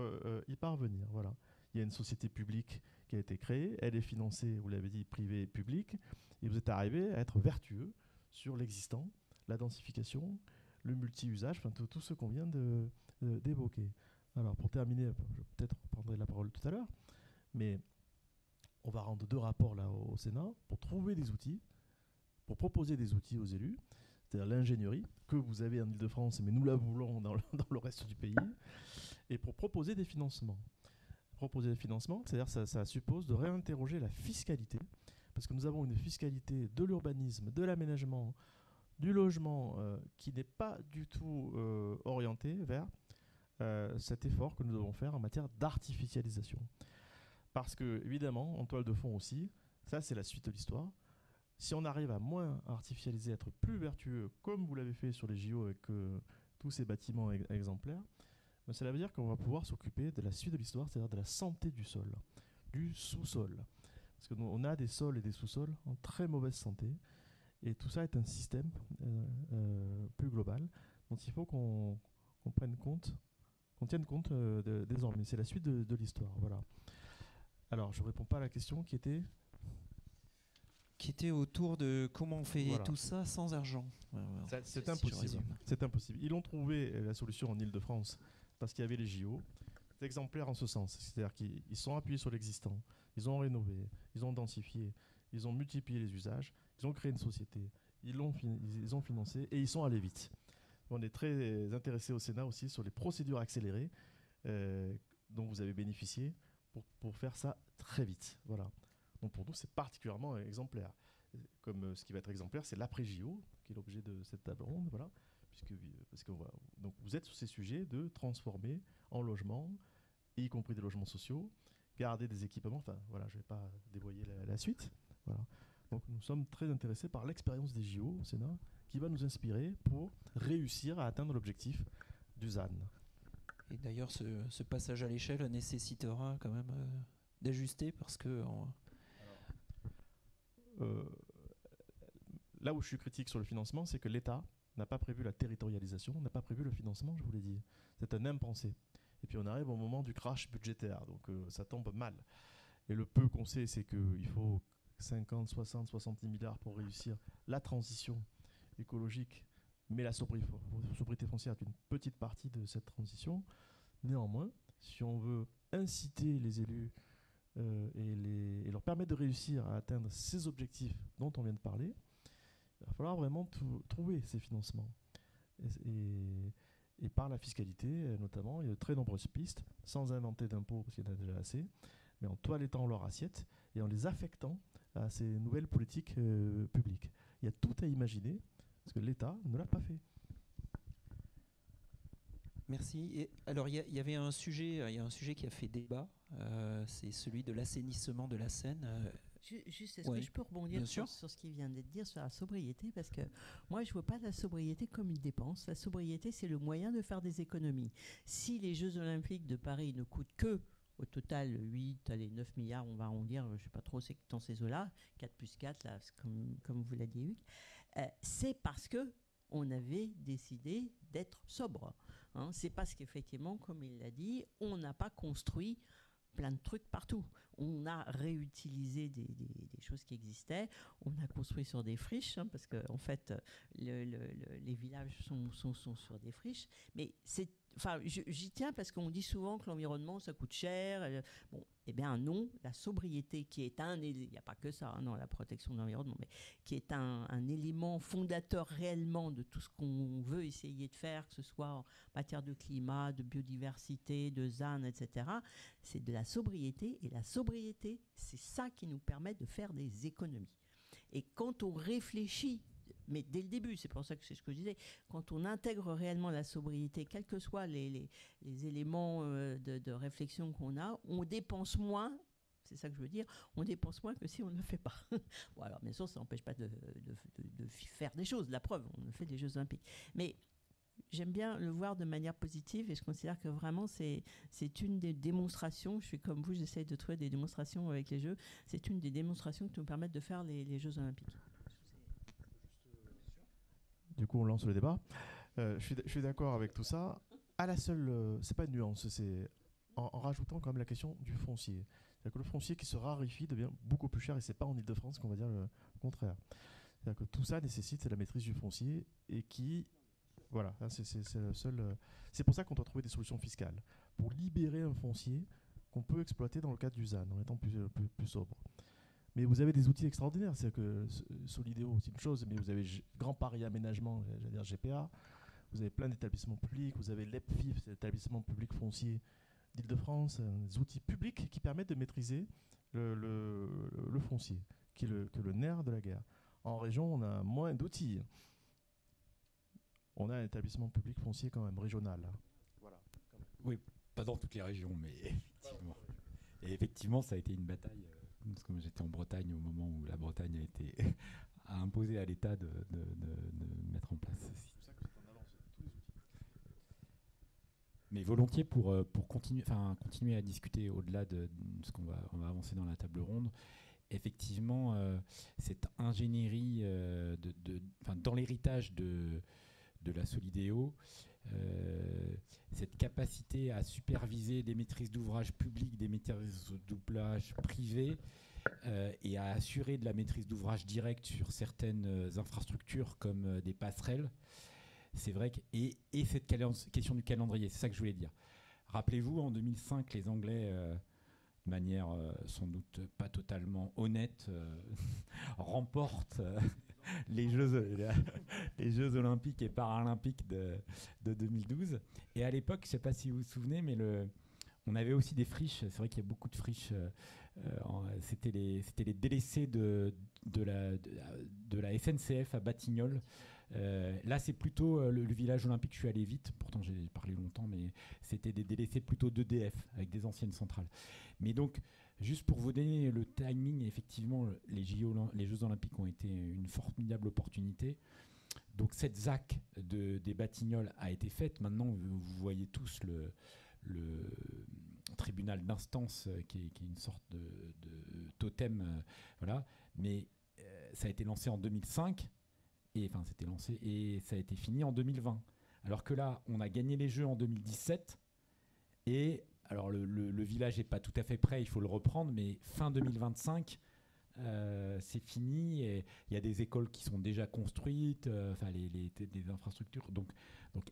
E: y parvenir. Voilà. Il y a une société publique qui a été créée, elle est financée, vous l'avez dit, privée et publique, et vous êtes arrivé à être vertueux sur l'existant, la densification, le multi-usage, enfin tout ce qu'on vient d'évoquer. Alors pour terminer, je peut-être reprendrai la parole tout à l'heure, mais on va rendre 2 rapports là au Sénat pour trouver des outils, pour proposer des outils aux élus, c'est-à-dire l'ingénierie que vous avez en Ile-de-France, mais nous la voulons dans le reste du pays, et pour proposer des financements. Proposer des financements, c'est-à-dire ça suppose de réinterroger la fiscalité, parce que nous avons une fiscalité de l'urbanisme, de l'aménagement, du logement qui n'est pas du tout orientée vers cet effort que nous devons faire en matière d'artificialisation. Parce que, évidemment, en toile de fond aussi, ça c'est la suite de l'histoire, si on arrive à moins artificialiser, être plus vertueux, comme vous l'avez fait sur les JO avec tous ces bâtiments exemplaires, ben cela veut dire qu'on va pouvoir s'occuper de la suite de l'histoire, c'est-à-dire de la santé du sol, du sous-sol. Parce qu'on a des sols et des sous-sols en très mauvaise santé, et tout ça est un système plus global dont il faut qu'on prenne compte, qu'on tienne compte désormais. C'est la suite de l'histoire. Voilà. Alors, je ne réponds pas à la question qui était
A: autour de comment on fait
E: Voilà.
A: tout ça sans argent.
E: C'est impossible. C'est impossible. Ils ont trouvé la solution en Ile-de-France parce qu'il y avait les JO. C'est exemplaire en ce sens. C'est-à-dire qu'ils sont appuyés sur l'existant. Ils ont rénové, ils ont densifié, ils ont multiplié les usages, ils ont créé une société, ils ont financé et ils sont allés vite. On est très intéressés au Sénat aussi sur les procédures accélérées dont vous avez bénéficié pour faire ça très vite. Voilà. Donc pour nous, c'est particulièrement exemplaire. Comme ce qui va être exemplaire, c'est l'après-JO, qui est l'objet de cette table ronde. Voilà. Donc vous êtes sur ces sujets de transformer en logement, y compris des logements sociaux, garder des équipements. Enfin, voilà, je ne vais pas dévoyer la suite. Voilà. Donc nous sommes très intéressés par l'expérience des JO au Sénat, qui va nous inspirer pour réussir à atteindre l'objectif du ZAN.
A: Et d'ailleurs, ce passage à l'échelle nécessitera quand même d'ajuster parce que...
E: Là où je suis critique sur le financement, c'est que l'État n'a pas prévu la territorialisation, n'a pas prévu le financement, je vous l'ai dit. C'est un impensé. Et puis on arrive au moment du crash budgétaire, donc ça tombe mal. Et le peu qu'on sait, c'est qu'il faut 50, 60, 70 milliards pour réussir la transition écologique, mais la sobriété foncière est une petite partie de cette transition. Néanmoins, si on veut inciter les élus et leur permettre de réussir à atteindre ces objectifs dont on vient de parler, il va falloir vraiment trouver ces financements. Et par la fiscalité, notamment, il y a de très nombreuses pistes, sans inventer d'impôts, parce qu'il y en a déjà assez, mais en toilettant leur assiette et en les affectant à ces nouvelles politiques publiques. Il y a tout à imaginer, parce que l'État ne l'a pas fait.
A: Merci. Et alors, il y avait un sujet qui a fait débat, c'est celui de l'assainissement de la Seine.
B: Juste, est-ce que je peux rebondir sur ce qui vient d'être dit sur la sobriété? Parce que moi, je ne vois pas la sobriété comme une dépense. La sobriété, c'est le moyen de faire des économies. Si les Jeux Olympiques de Paris ne coûtent que, au total, 8, allez, 9 milliards, on va arrondir, je ne sais pas trop, c'est dans ces eaux-là, 4 plus 4, là, comme vous l'a dit Hugues, c'est parce qu'on avait décidé d'être sobre. Hein. C'est parce qu'effectivement, comme il l'a dit, on n'a pas construit plein de trucs partout. On a réutilisé des choses qui existaient. On a construit sur des friches, hein, parce qu'en fait, les villages sont sur des friches. Mais j'y tiens parce qu'on dit souvent que l'environnement, ça coûte cher. Bon, eh bien non, la sobriété qui est il n'y a pas que ça, hein, dans la protection de l'environnement, mais qui est un élément fondateur réellement de tout ce qu'on veut essayer de faire, que ce soit en matière de climat, de biodiversité, de ZAN, etc. C'est de la sobriété. Et la sobriété, c'est ça qui nous permet de faire des économies. Et quand on réfléchit, mais dès le début, c'est pour ça que c'est ce que je disais, quand on intègre réellement la sobriété, quels que soient les éléments de réflexion qu'on a, on dépense moins, c'est ça que je veux dire, on dépense moins que si on ne le fait pas. Bon, alors bien sûr, ça n'empêche pas de faire des choses, la preuve, on fait des Jeux Olympiques. Mais j'aime bien le voir de manière positive et je considère que vraiment c'est une des démonstrations, je suis comme vous, j'essaye de trouver des démonstrations avec les Jeux, c'est une des démonstrations qui nous permettent de faire les Jeux Olympiques.
E: Du coup, on lance le débat. Je suis d'accord avec tout ça. À la seule, c'est pas une nuance, c'est en rajoutant quand même la question du foncier. C'est-à-dire que le foncier qui se raréfie devient beaucoup plus cher et c'est pas en Ile-de-France qu'on va dire le contraire. C'est-à-dire que tout ça nécessite la maîtrise du foncier et qui, voilà, c'est le seul. C'est pour ça qu'on doit trouver des solutions fiscales pour libérer un foncier qu'on peut exploiter dans le cadre du ZAN en étant plus sobre. Mais vous avez des outils extraordinaires, c'est que Solidéo, c'est une chose, mais vous avez Grand Paris Aménagement, j'allais dire GPA, vous avez plein d'établissements publics, vous avez l'EPFIF, c'est l'établissement public foncier d'Île-de-France, des outils publics qui permettent de maîtriser le foncier, qui est le nerf de la guerre. En région, on a moins d'outils. On a un établissement public foncier quand même, régional. Voilà.
D: Oui, pas dans toutes les régions, mais effectivement. Et effectivement, ça a été une bataille. Parce que j'étais en Bretagne au moment où la Bretagne a imposé à l'État de mettre en place ceci. C'est pour ça que c'est en avance tous les outils. Mais volontiers pour continuer à discuter au-delà de ce qu'on va avancer dans la table ronde. Effectivement, cette ingénierie dans l'héritage de la Solidéo, cette capacité à superviser des maîtrises d'ouvrage publiques, des maîtrises d'ouvrage privées, et à assurer de la maîtrise d'ouvrage directe sur certaines infrastructures comme des passerelles. C'est vrai que, et cette question du calendrier, c'est ça que je voulais dire. Rappelez-vous, en 2005, les Anglais, de manière sans doute pas totalement honnête, remportent les Jeux Olympiques et Paralympiques de 2012. Et à l'époque, je ne sais pas si vous vous souvenez, mais on avait aussi des friches. C'est vrai qu'il y a beaucoup de friches. C'était les délaissés de la SNCF à Batignolles. Là, c'est plutôt le village olympique. Je suis allé vite, pourtant j'ai parlé longtemps, mais c'était des délaissés plutôt d'EDF avec des anciennes centrales. Mais donc, juste pour vous donner le timing, effectivement, les Jeux Olympiques ont été une formidable opportunité Donc cette ZAC des Batignolles a été faite. Maintenant, vous voyez tous le tribunal d'instance qui est une sorte de totem, voilà. Mais ça a été lancé en 2005, c'était lancé et ça a été fini en 2020. Alors que là, on a gagné les Jeux en 2017 et alors le village n'est pas tout à fait prêt, il faut le reprendre, mais fin 2025. C'est fini et il y a des écoles qui sont déjà construites, des infrastructures. Donc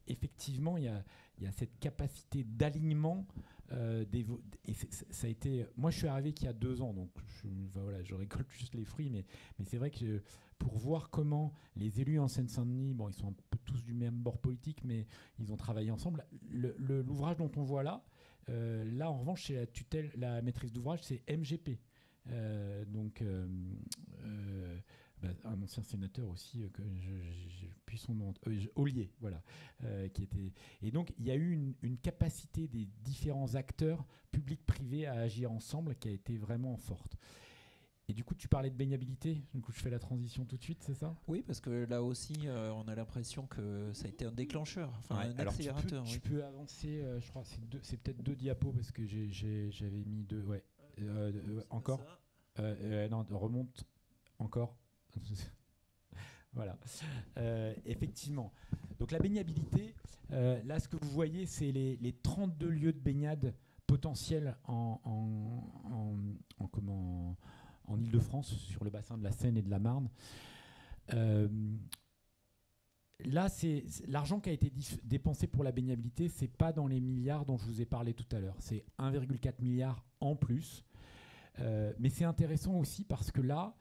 D: effectivement, il y a cette capacité d'alignement. Et ça a été. Moi, je suis arrivé qu'il y a 2 ans, donc je récolte juste les fruits, mais c'est vrai que pour voir comment les élus en Seine-Saint-Denis, bon, ils sont un peu tous du même bord politique, mais ils ont travaillé ensemble. L'ouvrage dont on voit là, en revanche, c'est la tutelle, la maîtrise d'ouvrage, c'est MGP. Un ancien sénateur aussi que puis son nom Ollier, voilà, qui était. Et donc il y a eu une capacité des différents acteurs publics privés à agir ensemble qui a été vraiment forte. Et du coup, tu parlais de baignabilité. Du coup, je fais la transition tout de suite, c'est ça ?
A: Oui, parce que là aussi, on a l'impression que ça a été un déclencheur, un
D: alors
A: accélérateur.
D: Tu peux avancer. Je crois c'est peut-être 2 diapos parce que j'avais mis 2. Ouais. Encore. Non, remonte encore. Voilà. Effectivement. Donc la baignabilité, là ce que vous voyez, c'est les 32 lieux de baignade potentiels en Île-de-France, sur le bassin de la Seine et de la Marne. Là, c'est l'argent qui a été dépensé pour la baignabilité, c'est pas dans les milliards dont je vous ai parlé tout à l'heure. C'est 1,4 milliard en plus. Mais c'est intéressant aussi parce que là,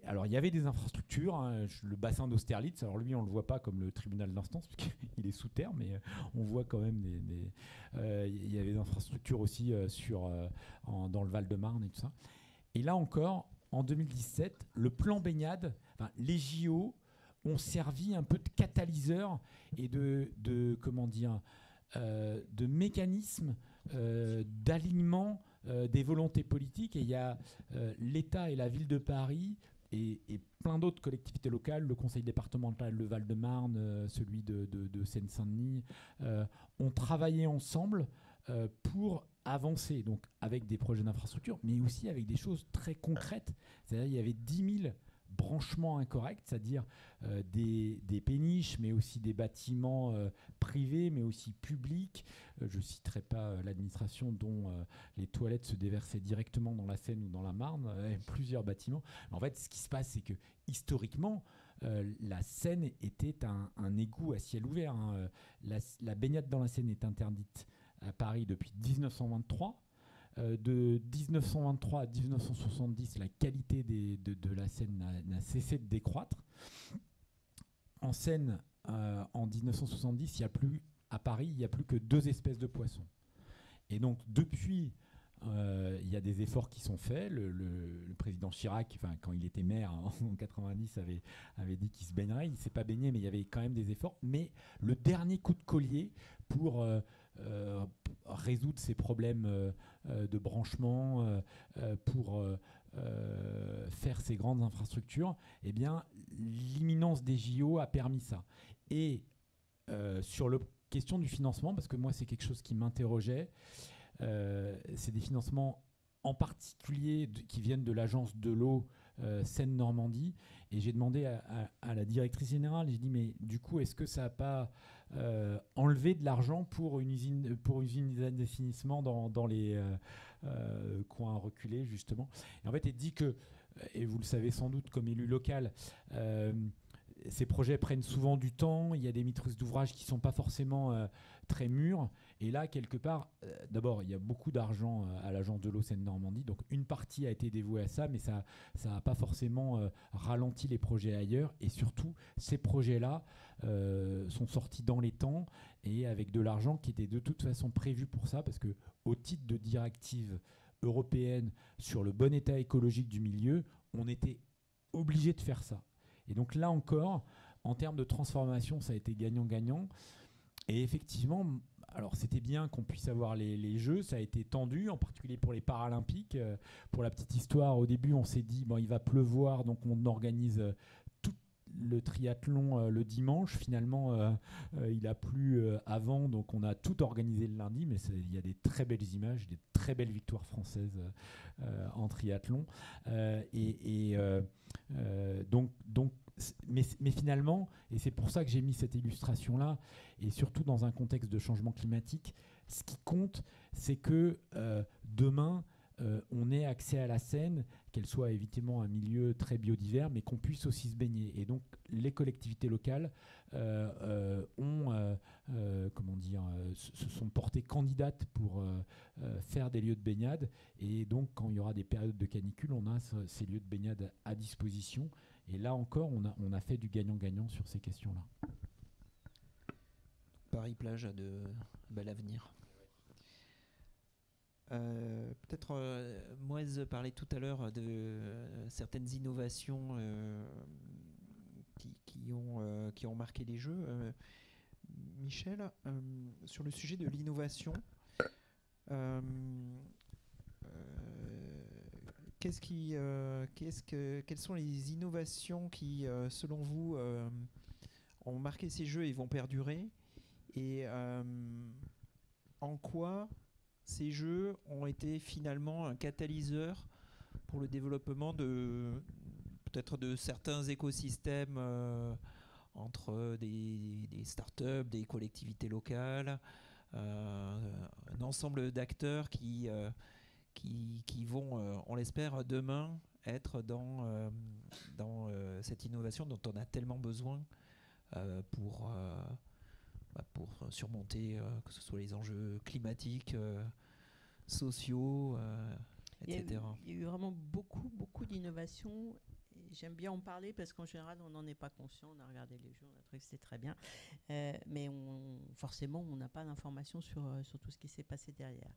D: alors il y avait des infrastructures, hein, le bassin d'Austerlitz, alors lui on ne le voit pas comme le tribunal d'instance parce qu'il est sous terre, mais on voit quand même il y avait des infrastructures aussi dans le Val-de-Marne et tout ça. Et là encore, en 2017, le plan baignade, les JO ont servi un peu de catalyseur et de mécanisme d'alignement des volontés politiques. Et il y a l'État et la ville de Paris et plein d'autres collectivités locales, le conseil départemental, le Val-de-Marne, celui de Seine-Saint-Denis, ont travaillé ensemble pour avancer, donc avec des projets d'infrastructure, mais aussi avec des choses très concrètes. C'est-à-dire il y avait 10 000 branchements incorrects, c'est-à-dire des péniches, mais aussi des bâtiments privés, mais aussi publics. Je ne citerai pas l'administration dont les toilettes se déversaient directement dans la Seine ou dans la Marne, plusieurs bâtiments. En fait, ce qui se passe, c'est que historiquement, la Seine était un égout à ciel ouvert. Hein. La baignade dans la Seine est interdite à Paris depuis 1923. De 1923 à 1970, la qualité de la Seine n'a cessé de décroître. En Seine, en 1970, à Paris, il n'y a plus que 2 espèces de poissons. Et donc, depuis, il y a des efforts qui sont faits. Le président Chirac, quand il était maire en 90, avait dit qu'il se baignerait. Il ne s'est pas baigné, mais il y avait quand même des efforts. Mais le dernier coup de collier pour résoudre ces problèmes de branchement, pour faire ces grandes infrastructures, eh bien, l'imminence des JO a permis ça. Et sur la question du financement, parce que moi, c'est quelque chose qui m'interrogeait, c'est des financements en particulier qui viennent de l'agence de l'eau Seine-Normandie. Et j'ai demandé à la directrice générale, j'ai dit, mais du coup, est-ce que ça n'a pas enlevé de l'argent pour une usine d'assainissement dans les coins reculés, justement. Et en fait, elle dit que, et vous le savez sans doute comme élu local, ces projets prennent souvent du temps, il y a des maîtrises d'ouvrage qui ne sont pas forcément très mûres. Et là, quelque part, d'abord, il y a beaucoup d'argent à l'agence de l'eau Seine-Normandie, donc une partie a été dévouée à ça, mais ça n'a pas forcément ralenti les projets ailleurs. Et surtout, ces projets-là sont sortis dans les temps et avec de l'argent qui était de toute façon prévu pour ça, parce qu'au titre de directives européennes sur le bon état écologique du milieu, on était obligé de faire ça. Et donc là encore, en termes de transformation, ça a été gagnant-gagnant. Et effectivement, alors c'était bien qu'on puisse avoir les Jeux, ça a été tendu, en particulier pour les Paralympiques. Pour la petite histoire, au début, on s'est dit, il va pleuvoir, donc on organise le triathlon le dimanche. Finalement, il a plu avant, donc on a tout organisé le lundi, mais il y a des très belles images, des très belles victoires françaises en triathlon. Mais finalement, et c'est pour ça que j'ai mis cette illustration-là, et surtout dans un contexte de changement climatique, ce qui compte, c'est que demain, on ait accès à la Seine, qu'elle soit évidemment un milieu très biodivers, mais qu'on puisse aussi se baigner. Et donc, les collectivités locales se sont portées candidates pour faire des lieux de baignade. Et donc, quand il y aura des périodes de canicule, on a ces lieux de baignade à disposition. Et là encore, on a fait du gagnant-gagnant sur ces questions-là.
A: Paris-Plage a de bel avenir. Peut-être Moïse parlait tout à l'heure de certaines innovations qui ont marqué les Jeux. Michel, sur le sujet de l'innovation, quelles sont les innovations qui, selon vous, ont marqué ces Jeux et vont perdurer, et en quoi ces Jeux ont été finalement un catalyseur pour le développement peut-être de certains écosystèmes entre des startups, des collectivités locales, un ensemble d'acteurs qui vont, on l'espère, demain être dans cette innovation dont on a tellement besoin pour surmonter que ce soit les enjeux climatiques, sociaux, etc.
B: Il y a eu vraiment beaucoup d'innovations. J'aime bien en parler parce qu'en général, on n'en est pas conscient. On a regardé les jeux, on a trouvé que c'était très bien. Mais forcément, on n'a pas d'informations sur tout ce qui s'est passé derrière.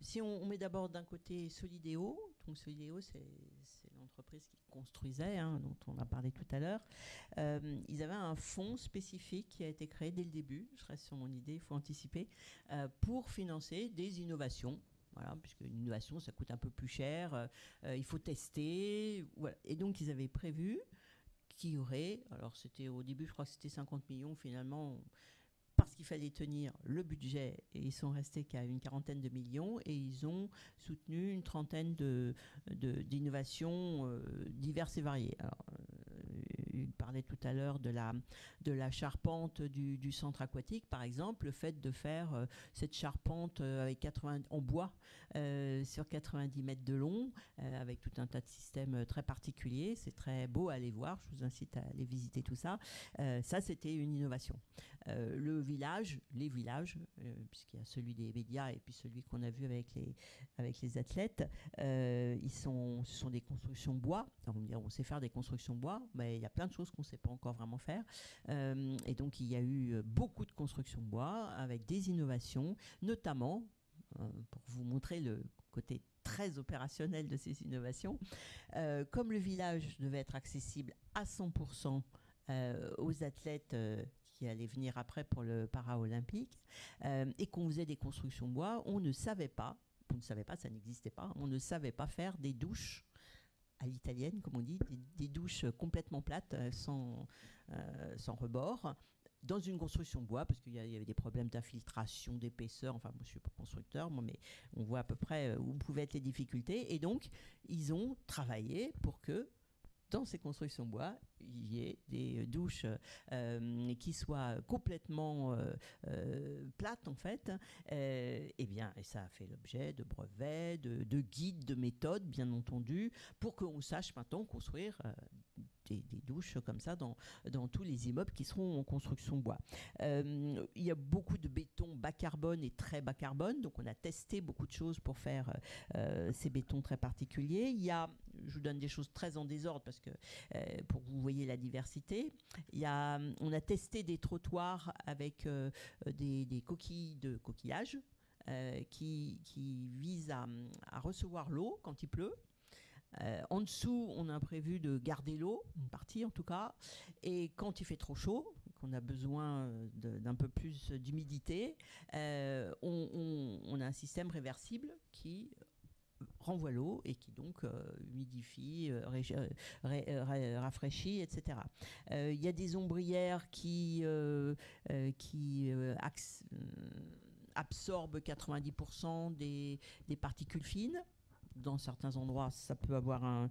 B: Si on met d'abord d'un côté Solideo, donc Solideo, c'est l'entreprise qui construisait, dont on a parlé tout à l'heure. Ils avaient un fonds spécifique qui a été créé dès le début. Je reste sur mon idée, il faut anticiper, pour financer des innovations. Voilà, puisque une innovation, ça coûte un peu plus cher, il faut tester. Voilà. Et donc, ils avaient prévu qu'il y aurait, alors c'était au début, je crois que c'était 50 millions, finalement, parce qu'il fallait tenir le budget, et ils sont restés qu'à une 40aine de millions, et ils ont soutenu une 30aine d'innovations diverses et variées. Alors, il parlait tout à l'heure de la charpente du centre aquatique, par exemple, le fait de faire cette charpente avec en bois sur 90 mètres de long, avec tout un tas de systèmes très particuliers. C'est très beau à aller voir, je vous incite à aller visiter tout ça. Ça, c'était une innovation. Les villages, puisqu'il y a celui des médias et puis celui qu'on a vu avec les athlètes, ce sont des constructions bois. Alors, on va dire, on sait faire des constructions bois, mais il y a plein de choses qu'on ne sait pas encore vraiment faire. Et donc, il y a eu beaucoup de constructions bois avec des innovations, notamment, pour vous montrer le côté très opérationnel de ces innovations, comme le village devait être accessible à 100% aux athlètes qui allaient venir après pour le para-olympique, et qu'on faisait des constructions bois, on ne savait pas, ça n'existait pas, on ne savait pas faire des douches à l'italienne, comme on dit, des douches complètement plates, sans rebord, dans une construction bois, parce qu'il y avait des problèmes d'infiltration, d'épaisseur. Enfin, moi, je ne suis pas constructeur, mais on voit à peu près où pouvaient être les difficultés. Et donc, ils ont travaillé pour que, dans ces constructions bois, il y ait des douches qui soient complètement plates, en fait. Et ça a fait l'objet de brevets, de guides, de méthodes, bien entendu, pour qu'on sache maintenant construire des douches comme ça dans tous les immeubles qui seront en construction bois. Il y a beaucoup de béton bas carbone et très bas carbone, donc on a testé beaucoup de choses pour faire ces bétons très particuliers. Je vous donne des choses très en désordre parce que pour que vous voyez la diversité. On a testé des trottoirs avec des coquilles de coquillage qui visent à recevoir l'eau quand il pleut. En dessous, on a prévu de garder l'eau, une partie en tout cas, et quand il fait trop chaud, qu'on a besoin d'un peu plus d'humidité, on a un système réversible qui renvoie l'eau et qui donc humidifie, rafraîchit, etc. Il y a des ombrières qui absorbent 90% des particules fines. Dans certains endroits, ça peut avoir un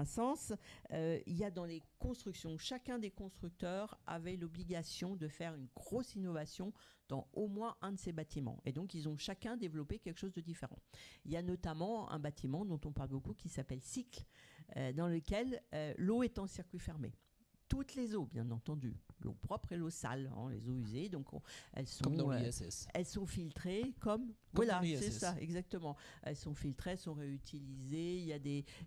B: sens. Il y a dans les constructions, chacun des constructeurs avait l'obligation de faire une grosse innovation dans au moins un de ces bâtiments. Et donc, ils ont chacun développé quelque chose de différent. Il y a notamment un bâtiment dont on parle beaucoup qui s'appelle Cycle, dans lequel l'eau est en circuit fermé. Toutes les eaux, bien entendu, l'eau propre et l'eau sale, hein, les eaux usées, donc elles sont
A: comme dans l'ISS.
B: Elles sont filtrées comme voilà, c'est ça, exactement. Elles sont filtrées, sont réutilisées.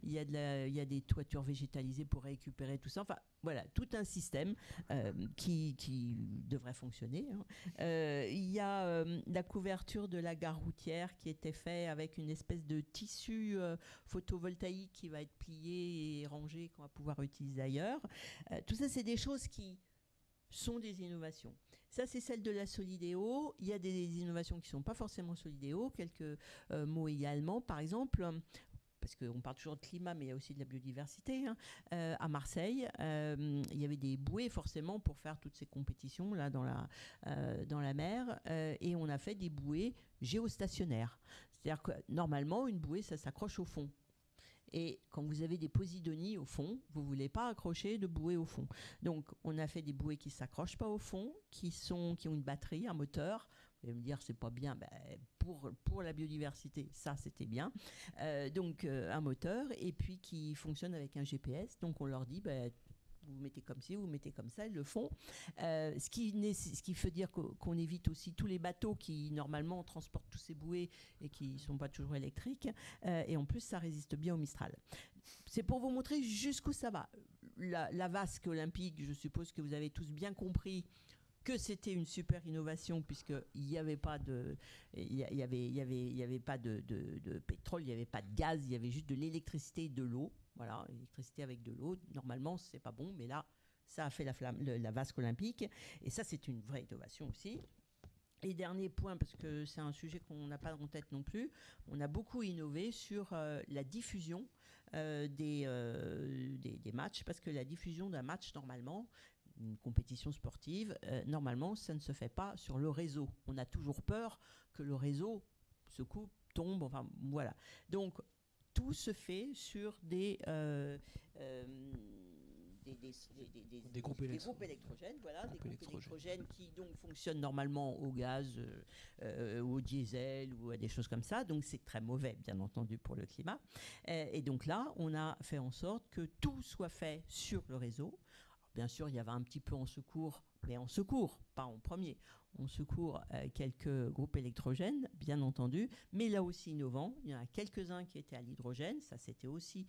B: Il y a des toitures végétalisées pour récupérer tout ça. Enfin, voilà, tout un système qui devrait fonctionner. Hein. Il y a la couverture de la gare routière qui était faite avec une espèce de tissu photovoltaïque qui va être plié et rangé qu'on va pouvoir utiliser ailleurs. Tout ça, c'est des choses qui sont des innovations. Ça, c'est celle de la Solidéo. Il y a des innovations qui ne sont pas forcément Solidéo. Quelques mots également. Par exemple, parce qu'on parle toujours de climat, mais il y a aussi de la biodiversité. Hein. À Marseille, il y avait des bouées forcément pour faire toutes ces compétitions là dans la mer. Et on a fait des bouées géostationnaires. C'est-à-dire que normalement, une bouée, ça s'accroche au fond. Et quand vous avez des posidonies au fond, vous ne voulez pas accrocher de bouée au fond. Donc, on a fait des bouées qui ne s'accrochent pas au fond, qui ont une batterie, un moteur. Vous allez me dire, c'est pas bien. Ben, pour la biodiversité, ça, c'était bien. Donc, un moteur, et puis qui fonctionne avec un GPS. Donc, on leur dit, vous mettez comme ci, vous mettez comme ça, ils le font. Ce qui veut dire qu'on évite aussi tous les bateaux qui, normalement, transportent tous ces bouées et qui ne sont pas toujours électriques. Et en plus, ça résiste bien au Mistral. C'est pour vous montrer jusqu'où ça va. La vasque olympique, je suppose que vous avez tous bien compris que c'était une super innovation puisqu'il n'y avait pas de pétrole, il n'y avait pas de gaz, il y avait juste de l'électricité et de l'eau. Voilà, électricité avec de l'eau. Normalement, c'est pas bon, mais là, ça a fait la vasque olympique. Et ça, c'est une vraie innovation aussi. Et dernier point, parce que c'est un sujet qu'on n'a pas en tête non plus, on a beaucoup innové sur la diffusion des matchs, parce que la diffusion d'un match, normalement, une compétition sportive, normalement, ça ne se fait pas sur le réseau. On a toujours peur que le réseau se coupe, tombe, enfin, voilà. Donc, tout se fait sur des groupes électrogènes, voilà, des groupes électrogènes qui donc fonctionnent normalement au gaz, ou au diesel ou à des choses comme ça. Donc c'est très mauvais, bien entendu, pour le climat. Et donc là, on a fait en sorte que tout soit fait sur le réseau. Alors, bien sûr, il y avait un petit peu en secours, mais en secours, pas en premier. On secourt quelques groupes électrogènes, bien entendu, mais là aussi innovant. Il y en a quelques-uns qui étaient à l'hydrogène, ça c'était aussi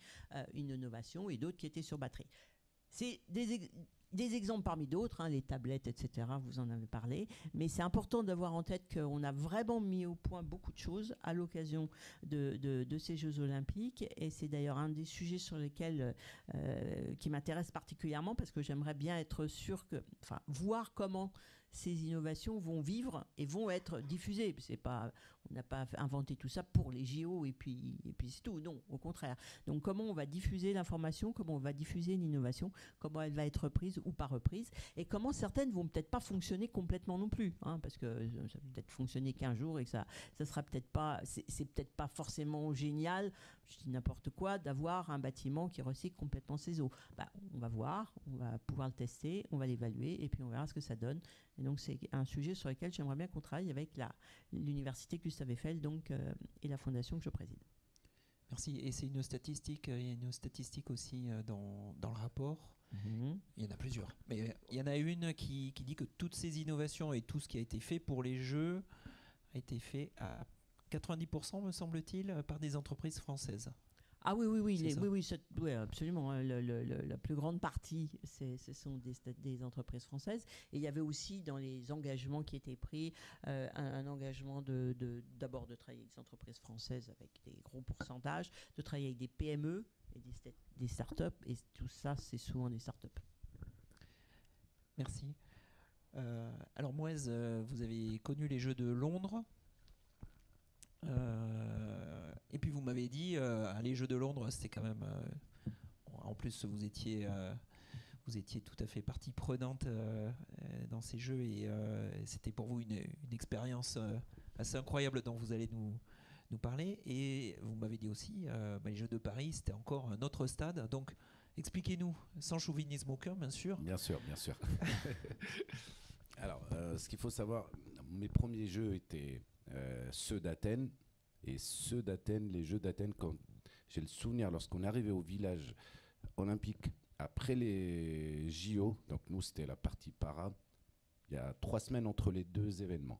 B: une innovation, et d'autres qui étaient sur batterie. C'est des exemples parmi d'autres, hein, les tablettes, etc., vous en avez parlé, mais c'est important d'avoir en tête qu'on a vraiment mis au point beaucoup de choses à l'occasion de ces Jeux Olympiques, et c'est d'ailleurs un des sujets sur lesquels qui m'intéresse particulièrement, parce que j'aimerais bien être sûr voir comment ces innovations vont vivre et vont être diffusées. On n'a pas inventé tout ça pour les JO et puis c'est tout. Non, au contraire. Donc comment on va diffuser l'information, comment on va diffuser une innovation, comment elle va être reprise ou pas reprise, et comment certaines vont peut-être pas fonctionner complètement non plus, hein, parce que ça va peut-être fonctionner qu'un jour et que ça sera peut-être pas, c'est peut-être pas forcément génial, je dis n'importe quoi, d'avoir un bâtiment qui recycle complètement ses eaux. On va voir, on va pouvoir le tester, on va l'évaluer et puis on verra ce que ça donne. Et donc c'est un sujet sur lequel j'aimerais bien qu'on travaille avec l'université Gustave Eiffel et la fondation que je préside.
A: Merci. Et c'est une statistique, il y a une statistique aussi dans le rapport. Il y en a plusieurs. Mais il y en a une qui dit que toutes ces innovations et tout ce qui a été fait pour les Jeux a été fait à 90%, me semble-t-il, par des entreprises françaises.
B: Ah oui, absolument. La plus grande partie, ce sont des entreprises françaises. Et il y avait aussi dans les engagements qui étaient pris un engagement d'abord de travailler avec des entreprises françaises avec des gros pourcentages, de travailler avec des PME et des startups. Et tout ça, c'est souvent des startups.
A: Merci. Alors Mouez, vous avez connu les Jeux de Londres. Et puis vous m'avez dit, les Jeux de Londres, c'était quand même... en plus, vous étiez tout à fait partie prenante dans ces Jeux et c'était pour vous une expérience assez incroyable dont vous allez nous parler. Et vous m'avez dit aussi, les Jeux de Paris, c'était encore un autre stade. Donc, expliquez-nous, sans chauvinisme aucun, bien sûr.
C: Bien sûr, bien sûr. Alors, ce qu'il faut savoir, mes premiers Jeux étaient ceux d'Athènes. Et ceux d'Athènes, les Jeux d'Athènes, quand j'ai le souvenir, lorsqu'on est arrivé au village olympique, après les JO, donc nous c'était la partie para, il y a 3 semaines entre les 2 événements.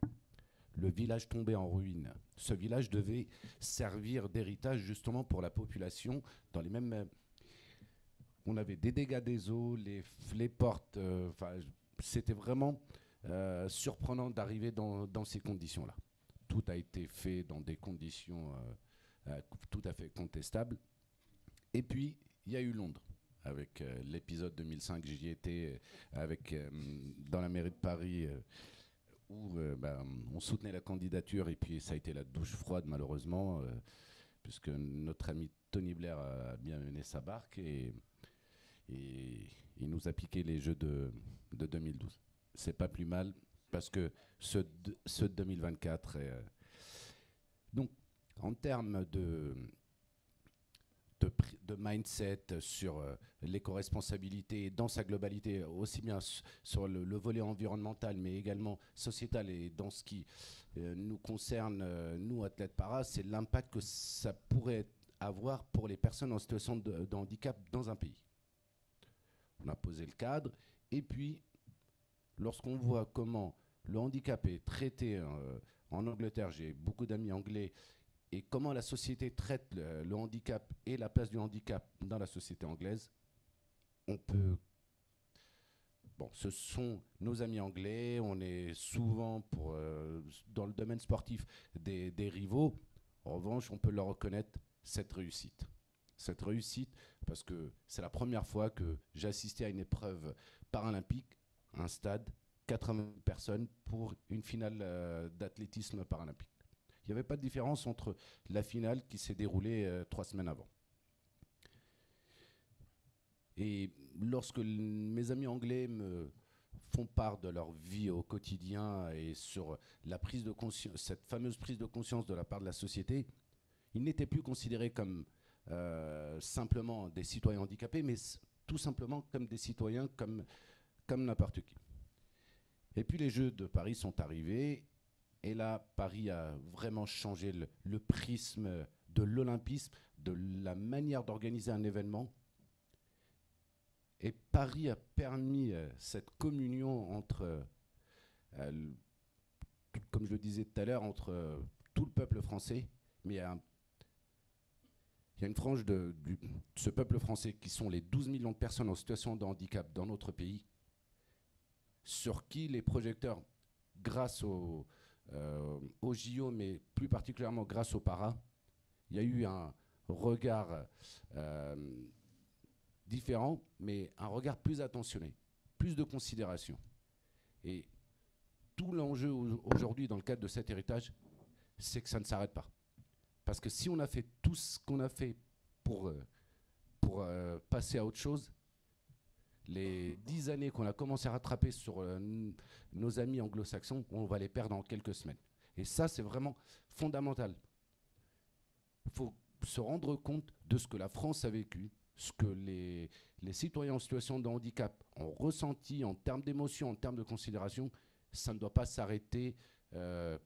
C: Le village tombait en ruine. Ce village devait servir d'héritage justement pour la population dans les mêmes... On avait des dégâts des eaux, les portes, c'était vraiment surprenant d'arriver dans ces conditions-là. Tout a été fait dans des conditions tout à fait contestables. Et puis, il y a eu Londres, avec l'épisode 2005, j'y étais dans la mairie de Paris, où on soutenait la candidature, et puis ça a été la douche froide, malheureusement, puisque notre ami Tony Blair a bien mené sa barque, et il nous a piqué les Jeux de 2012. C'est pas plus mal, parce que ceux de 2024... donc, en termes de mindset sur l'éco-responsabilité dans sa globalité, aussi bien sur le volet environnemental, mais également sociétal, et dans ce qui nous concerne, nous, athlètes para, c'est l'impact que ça pourrait avoir pour les personnes en situation de handicap dans un pays. On a posé le cadre, et puis, lorsqu'on voit comment le handicap est traité en Angleterre, j'ai beaucoup d'amis anglais, et comment la société traite le handicap et la place du handicap dans la société anglaise, on peut... Bon, ce sont nos amis anglais, on est souvent, dans le domaine sportif, des rivaux. En revanche, on peut leur reconnaître cette réussite. Cette réussite, parce que c'est la première fois que j'ai assisté à une épreuve paralympique, un stade, 80 personnes pour une finale d'athlétisme paralympique. Il n'y avait pas de différence entre la finale qui s'est déroulée 3 semaines avant. Et lorsque mes amis anglais me font part de leur vie au quotidien et sur la prise de conscience, cette fameuse prise de conscience de la part de la société, ils n'étaient plus considérés comme simplement des citoyens handicapés, mais tout simplement comme des citoyens comme n'importe qui. Et puis les Jeux de Paris sont arrivés. Et là, Paris a vraiment changé le prisme de l'olympisme, de la manière d'organiser un événement. Et Paris a permis cette communion entre, comme je le disais tout à l'heure, entre tout le peuple français. Mais il y a une frange de ce peuple français qui sont les 12 millions de personnes en situation de handicap dans notre pays, sur qui les projecteurs, grâce au JO, mais plus particulièrement grâce au para, il y a eu un regard différent, mais un regard plus attentionné, plus de considération. Et tout l'enjeu aujourd'hui dans le cadre de cet héritage, c'est que ça ne s'arrête pas. Parce que si on a fait tout ce qu'on a fait pour passer à autre chose, les 10 années qu'on a commencé à rattraper sur nos amis anglo-saxons, on va les perdre en quelques semaines. Et ça, c'est vraiment fondamental. Il faut se rendre compte de ce que la France a vécu, ce que les citoyens en situation de handicap ont ressenti en termes d'émotion, en termes de considération. Ça ne doit pas s'arrêter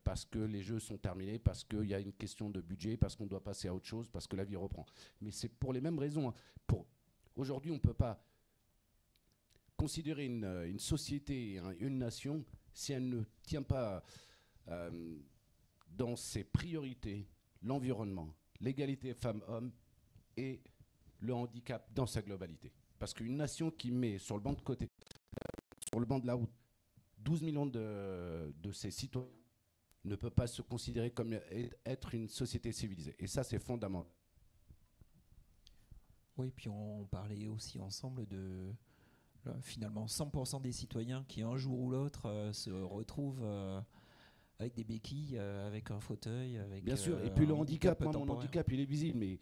C: parce que les Jeux sont terminés, parce qu'il y a une question de budget, parce qu'on doit passer à autre chose, parce que la vie reprend. Mais c'est pour les mêmes raisons. Aujourd'hui, on ne peut pas considérer une société, une nation, si elle ne tient pas dans ses priorités l'environnement, l'égalité femmes-hommes et le handicap dans sa globalité. Parce qu'une nation qui met sur le banc de la route 12 millions de ses citoyens ne peut pas se considérer comme être une société civilisée. Et ça, c'est fondamental.
A: Oui, puis on parlait aussi ensemble de finalement 100% des citoyens qui un jour ou l'autre se retrouvent avec des béquilles, avec un fauteuil, avec
C: Bien sûr, et puis le
A: un
C: handicap, moi, mon
A: temporaire.
C: handicap, il est visible, mais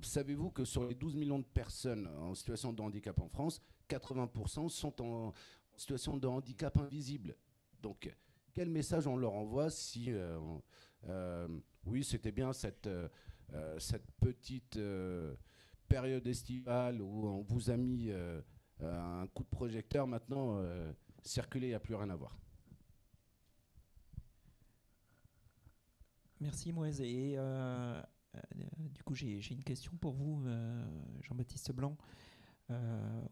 C: savez-vous que sur les 12 millions de personnes en situation de handicap en France, 80% sont en situation de handicap invisible. Donc, quel message on leur envoie si, oui, c'était bien cette petite période estivale où on vous a mis un coup de projecteur, maintenant, circuler, il n'y a plus rien à voir.
A: Merci Mouez. Et du coup, j'ai une question pour vous, Jean-Baptiste Blanc,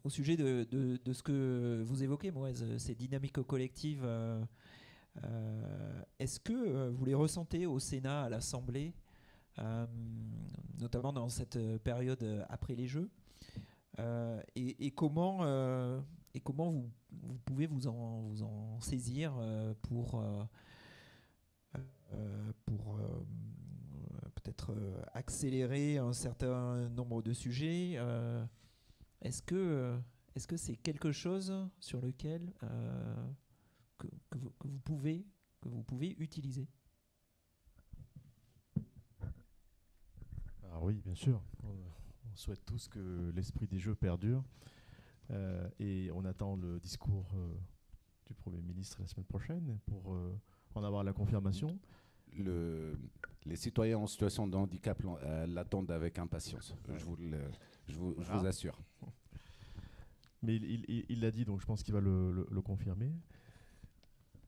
A: au sujet de ce que vous évoquez, Mouez, ces dynamiques collectives. Est-ce que vous les ressentez au Sénat, à l'Assemblée, notamment dans cette période après les Jeux, et comment vous pouvez vous en saisir pour peut-être accélérer un certain nombre de sujets. Est-ce que c'est quelque chose sur lequel que vous pouvez utiliser?
E: Ah oui, bien sûr. On souhaite tous que l'esprit des Jeux perdure. Et on attend le discours du Premier ministre la semaine prochaine pour en avoir la confirmation.
C: Les citoyens en situation de handicap l'attendent avec impatience, je vous assure.
E: Mais il l'a dit, donc je pense qu'il va le confirmer.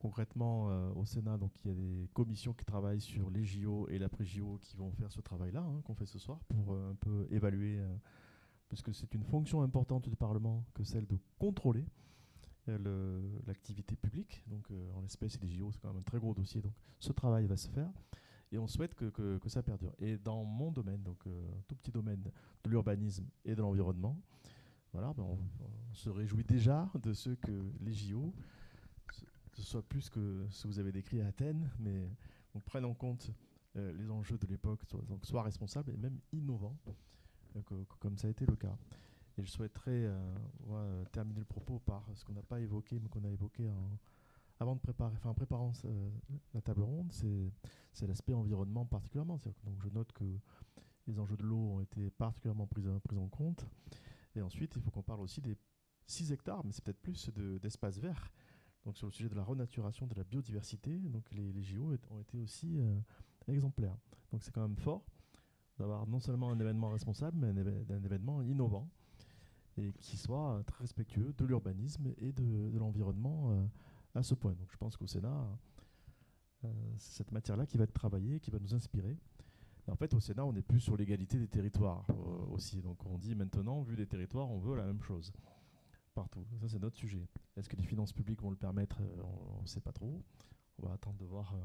E: Concrètement, au Sénat, donc, il y a des commissions qui travaillent sur les JO et l'après-JO qui vont faire ce travail-là, qu'on fait ce soir, pour un peu évaluer, parce que c'est une fonction importante du Parlement que celle de contrôler l'activité publique. Donc, en l'espèce, les JO, c'est quand même un très gros dossier. Donc, ce travail va se faire et on souhaite que ça perdure. Et dans mon domaine, donc tout petit domaine de l'urbanisme et de l'environnement, voilà, ben on se réjouit déjà de ce que les JO, ce soit plus que ce que vous avez décrit à Athènes, mais on prenne en compte les enjeux de l'époque, soit responsables et même innovants, comme ça a été le cas. Et je souhaiterais terminer le propos par ce qu'on n'a pas évoqué, mais qu'on a évoqué en préparant la table ronde, c'est l'aspect environnement particulièrement. Donc je note que les enjeux de l'eau ont été particulièrement pris en compte. Et ensuite, il faut qu'on parle aussi des 6 hectares, mais c'est peut-être plus d'espaces verts. Donc sur le sujet de la renaturation de la biodiversité, donc les JO ont été aussi exemplaires. Donc c'est quand même fort d'avoir non seulement un événement responsable, mais un événement innovant et qui soit très respectueux de l'urbanisme et de l'environnement à ce point. Donc je pense qu'au Sénat, c'est cette matière-là qui va être travaillée, qui va nous inspirer. Et en fait, au Sénat, on n'est plus sur l'égalité des territoires aussi. Donc on dit maintenant, vu les territoires, on veut la même chose partout. Ça, c'est notre sujet. Est-ce que les finances publiques vont le permettre? On ne sait pas trop. On va attendre de voir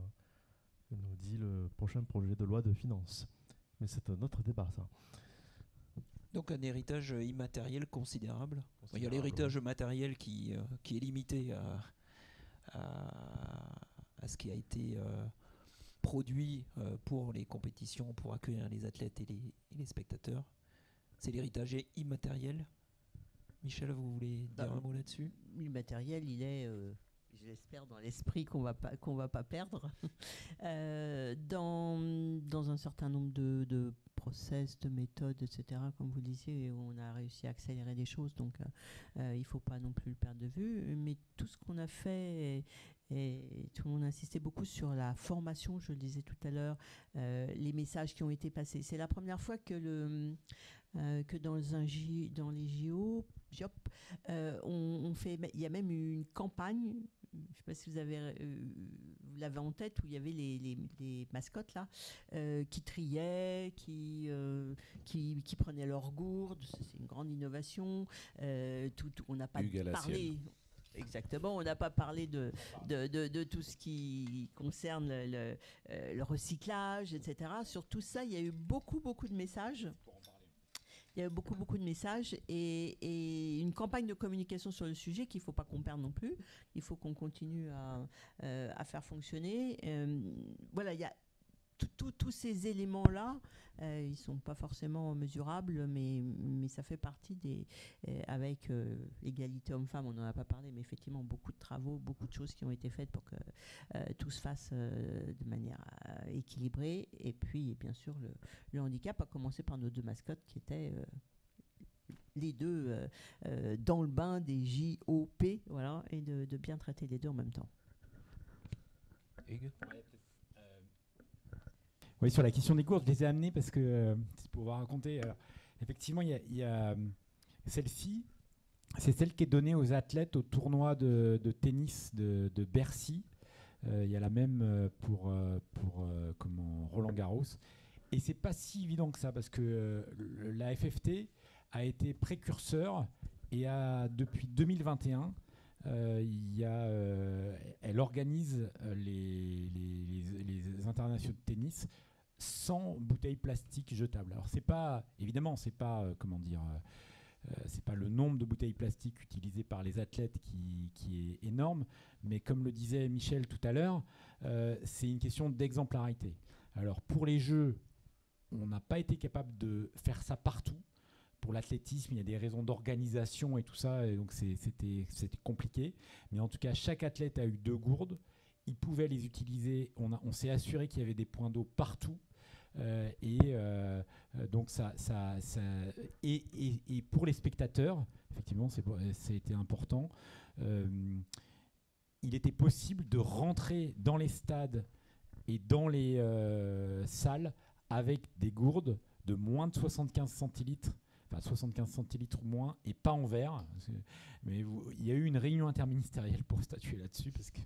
E: ce que nous dit le prochain projet de loi de finances. Mais c'est un autre débat, ça.
A: Donc un héritage immatériel considérable. Il y a l'héritage matériel qui est limité à ce qui a été produit pour les compétitions, pour accueillir les athlètes et les spectateurs. C'est l'héritage immatériel. Michel, vous voulez dire un mot là-dessus?
B: L'immatériel, il est, je l'espère, dans l'esprit qu'on va pas perdre. Dans un certain nombre de process, de méthodes, etc., comme vous le disiez, on a réussi à accélérer les choses, donc il ne faut pas non plus le perdre de vue. Mais tout ce qu'on a fait, et tout le monde a insisté beaucoup sur la formation, je le disais tout à l'heure, les messages qui ont été passés. C'est la première fois que dans les JO, on fait, il y a même une campagne, je ne sais pas si vous l'avez en tête, où il y avait les mascottes là, qui triaient, qui prenaient leur gourde. C'est une grande innovation. On n'a pas parlé. Exactement, on n'a pas parlé de tout ce qui concerne le recyclage, etc. Sur tout ça, il y a eu beaucoup de messages. Il y a eu beaucoup de messages et une campagne de communication sur le sujet qu'il ne faut pas qu'on perde non plus. Il faut qu'on continue à faire fonctionner. Voilà, il y a tous ces éléments-là, ils ne sont pas forcément mesurables, mais ça fait partie avec égalité homme-femme, on n'en a pas parlé, mais effectivement, beaucoup de travaux, beaucoup de choses qui ont été faites pour que tout se fasse de manière équilibrée. Et puis, bien sûr, le handicap, a commencé par nos 2 mascottes qui étaient les deux dans le bain des JOP, voilà, et de bien traiter les deux en même temps.
D: Oui, sur la question des gourdes, je les ai amenées parce que c'est pour vous raconter. Alors, effectivement, il y a celle-ci, c'est celle qui est donnée aux athlètes au tournoi de tennis de Bercy. Il y a la même pour Roland Garros. Et c'est pas si évident que ça parce que la FFT a été précurseur et depuis 2021, elle organise les internationaux de tennis sans bouteilles plastiques jetables. Alors évidemment, c'est pas c'est pas le nombre de bouteilles plastiques utilisées par les athlètes qui est énorme, mais comme le disait Michel tout à l'heure, c'est une question d'exemplarité. Alors pour les Jeux, on n'a pas été capable de faire ça partout. Pour l'athlétisme, il y a des raisons d'organisation et tout ça, et donc c'était compliqué. Mais en tout cas, chaque athlète a eu 2 gourdes. Ils pouvaient les utiliser. On s'est assuré qu'il y avait des points d'eau partout. Donc et pour les spectateurs, effectivement, c'était important. Il était possible de rentrer dans les stades et dans les salles avec des gourdes de moins de 75 centilitres. 75 centilitres ou moins, et pas en verre. Mais il y a eu une réunion interministérielle pour statuer là-dessus, parce qu'il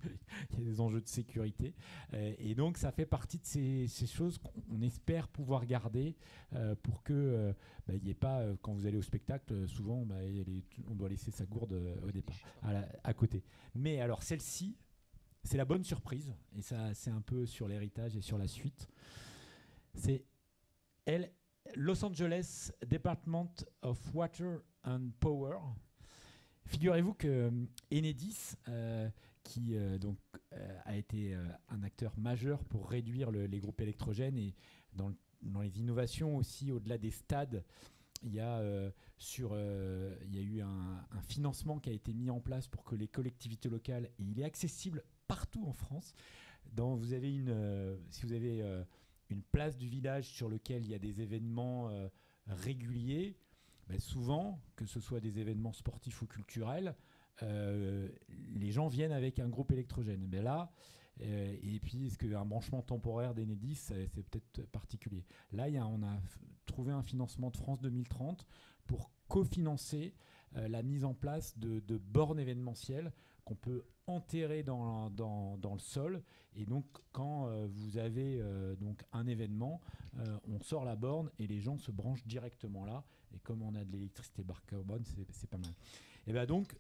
D: y a des enjeux de sécurité. Et donc, ça fait partie de ces choses qu'on espère pouvoir garder pour que il n'y ait pas, quand vous allez au spectacle, souvent, on doit laisser sa gourde au départ, à côté. Mais alors, celle-ci, c'est la bonne surprise, et ça, c'est un peu sur l'héritage et sur la suite. C'est Los Angeles Department of Water and Power. Figurez-vous que Enedis, qui a été un acteur majeur pour réduire les groupes électrogènes, et dans les innovations aussi, au-delà des stades, il y a eu un financement qui a été mis en place pour que les collectivités locales, et il est accessible partout en France. Si vous avez une place du village sur lequel il y a des événements réguliers, souvent, que ce soit des événements sportifs ou culturels, les gens viennent avec un groupe électrogène. Mais là, et puis, est-ce qu'un branchement temporaire d'Enedis, c'est peut-être particulier. Là, on a trouvé un financement de France 2030 pour cofinancer la mise en place de bornes événementielles qu'on peut enterrer dans le sol. Et donc, quand vous avez donc un événement, on sort la borne et les gens se branchent directement là. Et comme on a de l'électricité bas carbone, c'est pas mal. Et bien donc,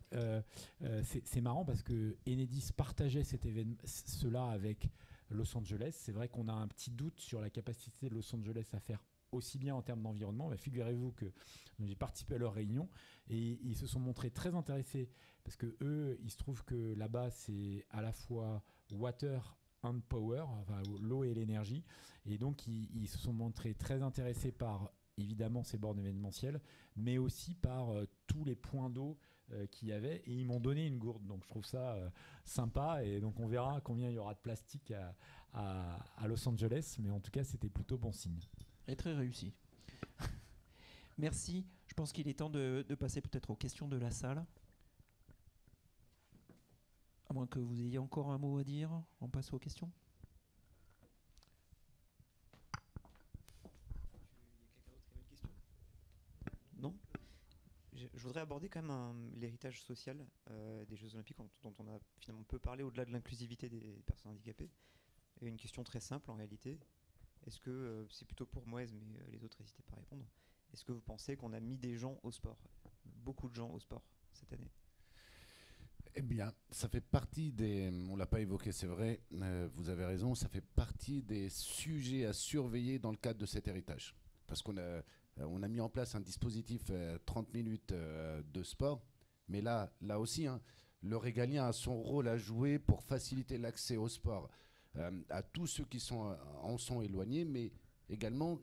D: c'est marrant parce que Enedis partageait cela avec Los Angeles. C'est vrai qu'on a un petit doute sur la capacité de Los Angeles à faire aussi bien en termes d'environnement. Figurez-vous que j'ai participé à leur réunion et ils se sont montrés très intéressés parce que eux, il se trouve que là-bas, c'est à la fois water and power, enfin l'eau et l'énergie. Et donc, ils se sont montrés très intéressés par évidemment ces bornes événementielles, mais aussi par tous les points d'eau qu'il y avait, et ils m'ont donné une gourde, donc je trouve ça sympa, et donc on verra combien il y aura de plastique à Los Angeles, mais en tout cas c'était plutôt bon signe.
A: Et très réussi. Merci, je pense qu'il est temps de passer peut-être aux questions de la salle. À moins que vous ayez encore un mot à dire, on passe aux questions. Non ?
F: Je voudrais aborder quand même l'héritage social des Jeux Olympiques dont on a finalement peu parlé au-delà de l'inclusivité des personnes handicapées. Et une question très simple en réalité. Est-ce que, c'est plutôt pour Moez, mais les autres n'hésitez pas à répondre, est-ce que vous pensez qu'on a mis des gens au sport, beaucoup de gens au sport cette année ?
C: Eh bien, ça fait partie on ne l'a pas évoqué, c'est vrai, vous avez raison, ça fait partie des sujets à surveiller dans le cadre de cet héritage. Parce qu'on a mis en place un dispositif 30 minutes de sport, mais là aussi, le régalien a son rôle à jouer pour faciliter l'accès au sport. à tous ceux qui en sont éloignés, mais également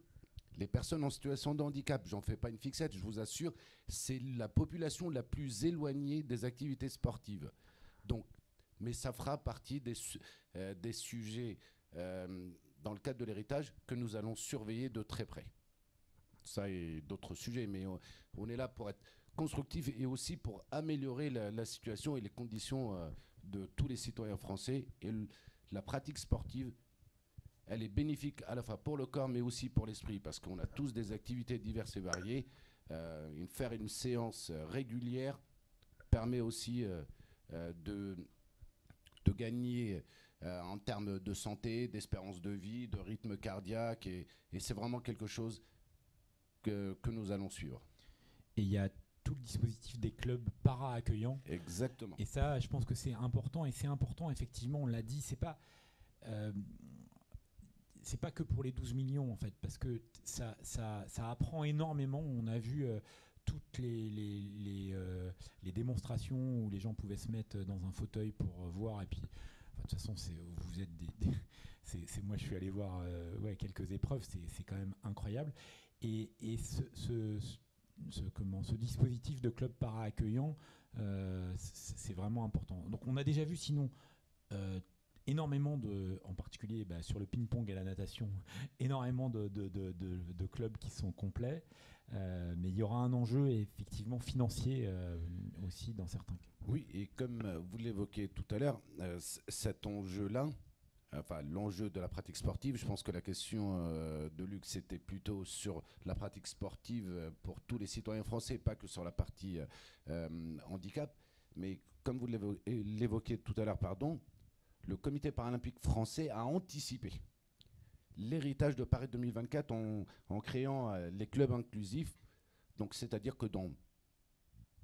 C: les personnes en situation de handicap. J'en fais pas une fixette, je vous assure, c'est la population la plus éloignée des activités sportives. Donc, mais ça fera partie des sujets dans le cadre de l'héritage que nous allons surveiller de très près. Ça et d'autres sujets, mais on est là pour être constructif et aussi pour améliorer la situation et les conditions de tous les citoyens français. Et la pratique sportive, elle est bénéfique à la fois pour le corps mais aussi pour l'esprit, parce qu'on a tous des activités diverses et variées. Faire une séance régulière permet aussi de gagner en termes de santé, d'espérance de vie, de rythme cardiaque, et c'est vraiment quelque chose que nous allons suivre.
D: Et il y a tout le dispositif des clubs para-accueillants.
C: Exactement.
D: Et ça, je pense que c'est important, et c'est important, effectivement, on l'a dit, c'est pas que pour les 12 millions, en fait, parce que ça apprend énormément. On a vu toutes les démonstrations où les gens pouvaient se mettre dans un fauteuil pour voir, et puis de toute façon, vous êtes moi, je suis allé voir quelques épreuves, c'est quand même incroyable. Et ce dispositif de club para-accueillant, c'est vraiment important. Donc on a déjà vu sinon énormément en particulier sur le ping-pong et la natation, énormément de clubs qui sont complets, mais il y aura un enjeu effectivement financier aussi dans certains cas.
C: Oui, et comme vous l'évoquiez tout à l'heure, cet enjeu-là, enfin l'enjeu de la pratique sportive, je pense que la question de Luc, c'était plutôt sur la pratique sportive pour tous les citoyens français, pas que sur la partie handicap. Mais comme vous l'évoquiez tout à l'heure, le Comité paralympique français a anticipé l'héritage de Paris 2024 en créant les clubs inclusifs. Donc, c'est-à-dire que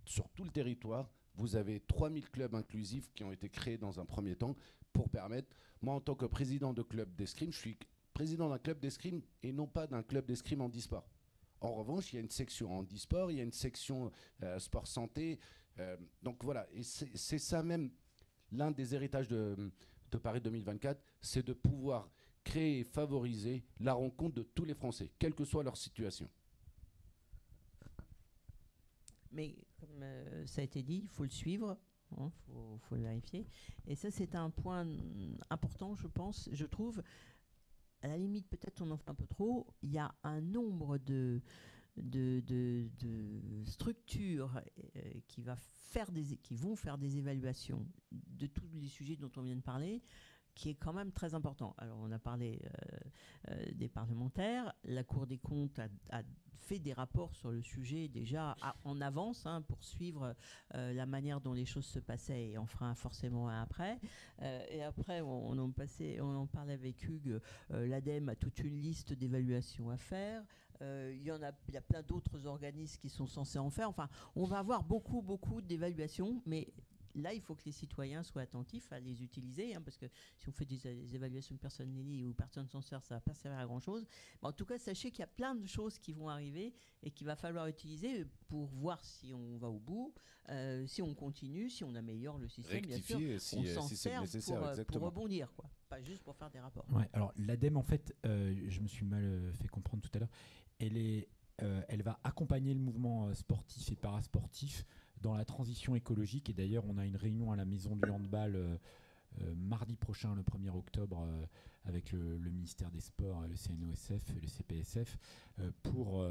C: sur tout le territoire, vous avez 3000 clubs inclusifs qui ont été créés dans un premier temps pour permettre, moi en tant que président de club d'escrime, je suis président d'un club d'escrime et non pas d'un club d'escrime handisport. En revanche, il y a une section handisport, il y a une section sport santé. Donc voilà, et c'est ça même, l'un des héritages de Paris 2024, c'est de pouvoir créer et favoriser la rencontre de tous les Français, quelle que soit leur situation.
B: Mais comme ça a été dit, il faut le suivre, faut le vérifier. Et ça, c'est un point important, je trouve. À la limite, peut-être on en fait un peu trop. Il y a un nombre de structures qui vont faire des évaluations de tous les sujets dont on vient de parler, qui est quand même très important. Alors, on a parlé des parlementaires. La Cour des comptes a fait des rapports sur le sujet déjà en avance pour suivre la manière dont les choses se passaient, et on fera forcément un après. Et après, on en parlait avec Hugues, l'ADEME a toute une liste d'évaluations à faire. Il y a plein d'autres organismes qui sont censés en faire. Enfin, on va avoir beaucoup d'évaluations, mais là, il faut que les citoyens soient attentifs à les utiliser, parce que si on fait des évaluations de personnes aînées ou personnes sans sert, ça ne va pas servir à grand-chose. Mais en tout cas, sachez qu'il y a plein de choses qui vont arriver et qu'il va falloir utiliser pour voir si on va au bout, si on continue, si on améliore le système.
C: Rectifier,
B: bien sûr, on s'en sert pour rebondir, quoi. Pas juste pour faire des rapports.
D: Ouais, alors l'ADEME, en fait, je me suis mal fait comprendre tout à l'heure, elle va accompagner le mouvement sportif et parasportif dans la transition écologique. Et d'ailleurs, on a une réunion à la Maison du Handball mardi prochain, le 1er octobre, avec le ministère des Sports, le CNOSF et le CPSF, pour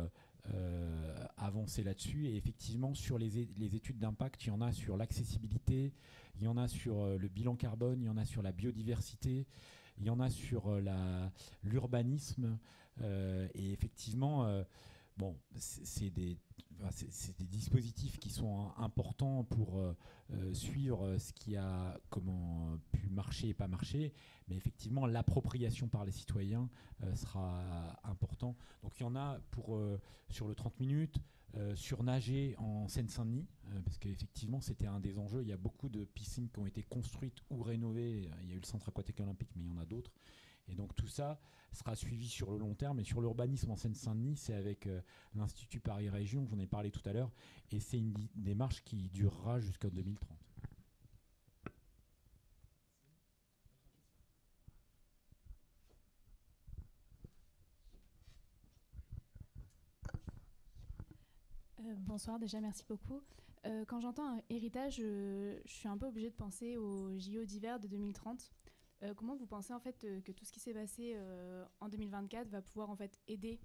D: avancer là-dessus. Et effectivement, sur les études d'impact, il y en a sur l'accessibilité, il y en a sur le bilan carbone, il y en a sur la biodiversité, il y en a sur l'urbanisme. Et effectivement, c'est des dispositifs qui sont importants pour suivre ce qui a pu marcher et pas marcher, mais effectivement l'appropriation par les citoyens sera important. Donc il y en a sur le 30 minutes, sur nager en Seine-Saint-Denis, parce qu'effectivement c'était un des enjeux. Il y a beaucoup de piscines qui ont été construites ou rénovées. Il y a eu le centre aquatique olympique, mais il y en a d'autres. Et donc tout ça sera suivi sur le long terme. Et sur l'urbanisme en Seine-Saint-Denis, c'est avec l'Institut Paris Région, j'en ai parlé tout à l'heure, et c'est une démarche qui durera jusqu'en 2030.
G: Bonsoir, déjà merci beaucoup. Quand j'entends un héritage, je suis un peu obligée de penser aux JO d'hiver de 2030. Comment vous pensez en fait que tout ce qui s'est passé en 2024 va pouvoir en fait aider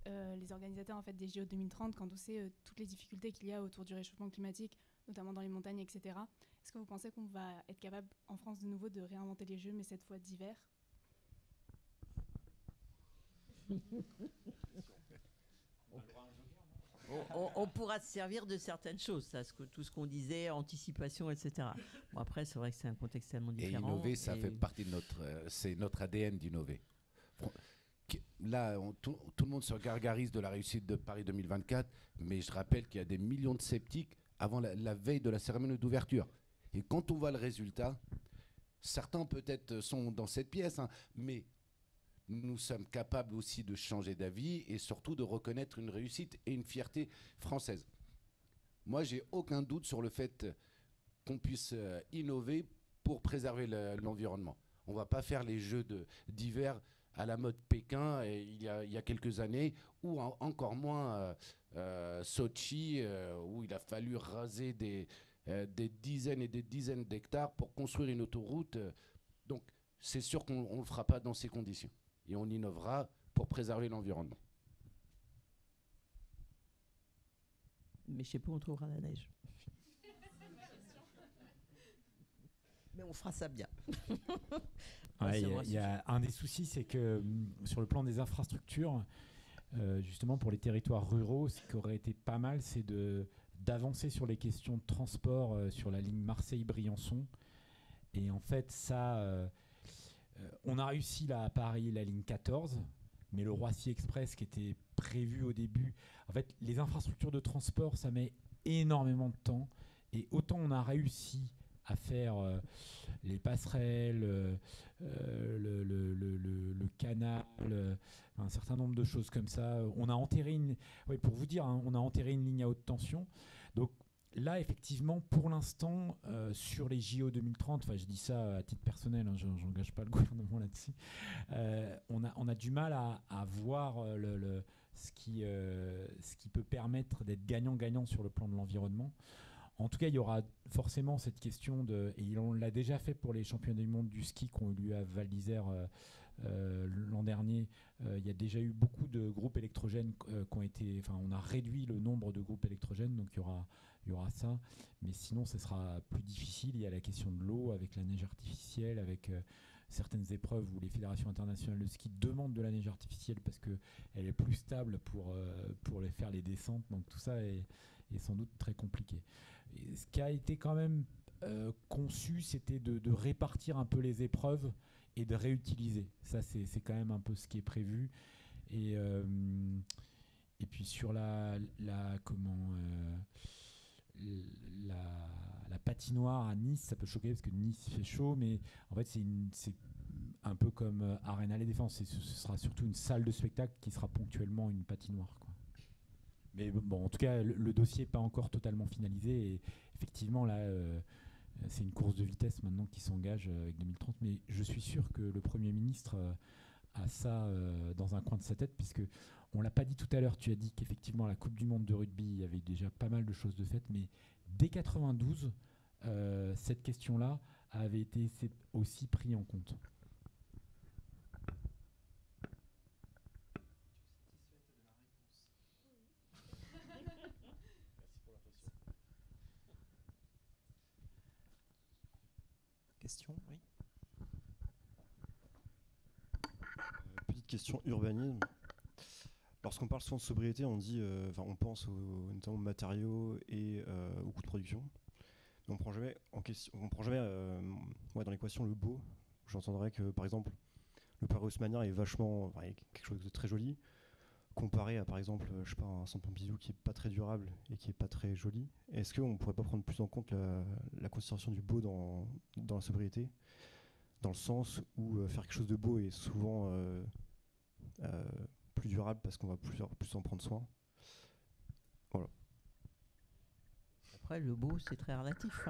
G: les organisateurs en fait des JO 2030 quand on sait toutes les difficultés qu'il y a autour du réchauffement climatique, notamment dans les montagnes, etc. Est-ce que vous pensez qu'on va être capable en France de nouveau de réinventer les Jeux, mais cette fois d'hiver?
B: On pourra se servir de certaines choses, ça, tout ce qu'on disait, anticipation, etc. Bon, après, c'est vrai que c'est un contexte tellement
C: Et
B: différent.
C: innover, ça fait partie de c'est notre ADN d'innover. Là, tout le monde se gargarise de la réussite de Paris 2024, mais je rappelle qu'il y a des millions de sceptiques avant la veille de la cérémonie d'ouverture. Et quand on voit le résultat, certains peut-être sont dans cette pièce, hein, mais nous sommes capables aussi de changer d'avis et surtout de reconnaître une réussite et une fierté française. Moi, j'ai aucun doute sur le fait qu'on puisse innover pour préserver l'environnement. On ne va pas faire les Jeux d'hiver à la mode Pékin il y a quelques années, ou encore moins Sochi, où il a fallu raser des dizaines et des dizaines d'hectares pour construire une autoroute. Donc, c'est sûr qu'on ne le fera pas dans ces conditions. Et on innovera pour préserver l'environnement.
B: Mais je sais pas où on trouvera la neige. Mais on fera ça bien.
D: Il y a un des soucis, c'est que sur le plan des infrastructures, justement pour les territoires ruraux, ce qui aurait été pas mal, c'est d'avancer sur les questions de transport sur la ligne Marseille-Briançon. Et en fait, ça... on a réussi là à Paris la ligne 14, mais le Roissy Express qui était prévu au début, en fait les infrastructures de transport ça met énormément de temps, et autant on a réussi à faire les passerelles, le canal, un certain nombre de choses comme ça. On a enterré pour vous dire, hein, on a enterré une ligne à haute tension. Donc là, effectivement, pour l'instant, sur les JO 2030, enfin je dis ça à titre personnel, hein, j'engage pas le gouvernement là-dessus, on a du mal à voir ce qui peut permettre d'être gagnant-gagnant sur le plan de l'environnement. En tout cas, il y aura forcément cette question et on l'a déjà fait pour les championnats du monde du ski qui ont eu lieu à Val d'Isère l'an dernier. Il y a déjà eu beaucoup de groupes électrogènes qui ont été... Enfin, on a réduit le nombre de groupes électrogènes, donc il y aura ça. Mais sinon, ce sera plus difficile. Il y a la question de l'eau avec la neige artificielle, avec certaines épreuves où les fédérations internationales de ski demandent de la neige artificielle parce qu'elle est plus stable pour faire les descentes. Donc tout ça est sans doute très compliqué. Et ce qui a été quand même conçu, c'était de répartir un peu les épreuves et de réutiliser. Ça, c'est quand même un peu ce qui est prévu. Et puis sur la patinoire à Nice, ça peut choquer parce que Nice fait chaud, mais en fait c'est un peu comme Arena Les Défenses. Ce sera surtout une salle de spectacle qui sera ponctuellement une patinoire, quoi. Mais bon, en tout cas, le dossier n'est pas encore totalement finalisé. Et effectivement, là, c'est une course de vitesse maintenant qui s'engage avec 2030. Mais je suis sûr que le Premier ministre a ça dans un coin de sa tête, puisque on ne l'a pas dit tout à l'heure. Tu as dit qu'effectivement, la Coupe du Monde de rugby, il y avait déjà pas mal de choses de faites. Mais dès 92, cette question-là avait été aussi prise en compte.
H: Question, oui. Petite question urbanisme. Lorsqu'on parle souvent de sobriété, on dit, on pense notamment aux matériaux et aux coûts de production. Mais on prend jamais dans l'équation le beau. J'entendrais que par exemple le Paris haussmannien est vachement quelque chose de très joli, comparé à par exemple un centre Pompidou qui est pas très durable et qui est pas très joli. Est-ce qu'on pourrait pas prendre plus en compte la considération du beau dans la sobriété, dans le sens où faire quelque chose de beau est souvent plus durable parce qu'on va plus en prendre soin. Voilà.
B: Après, le beau, c'est très relatif.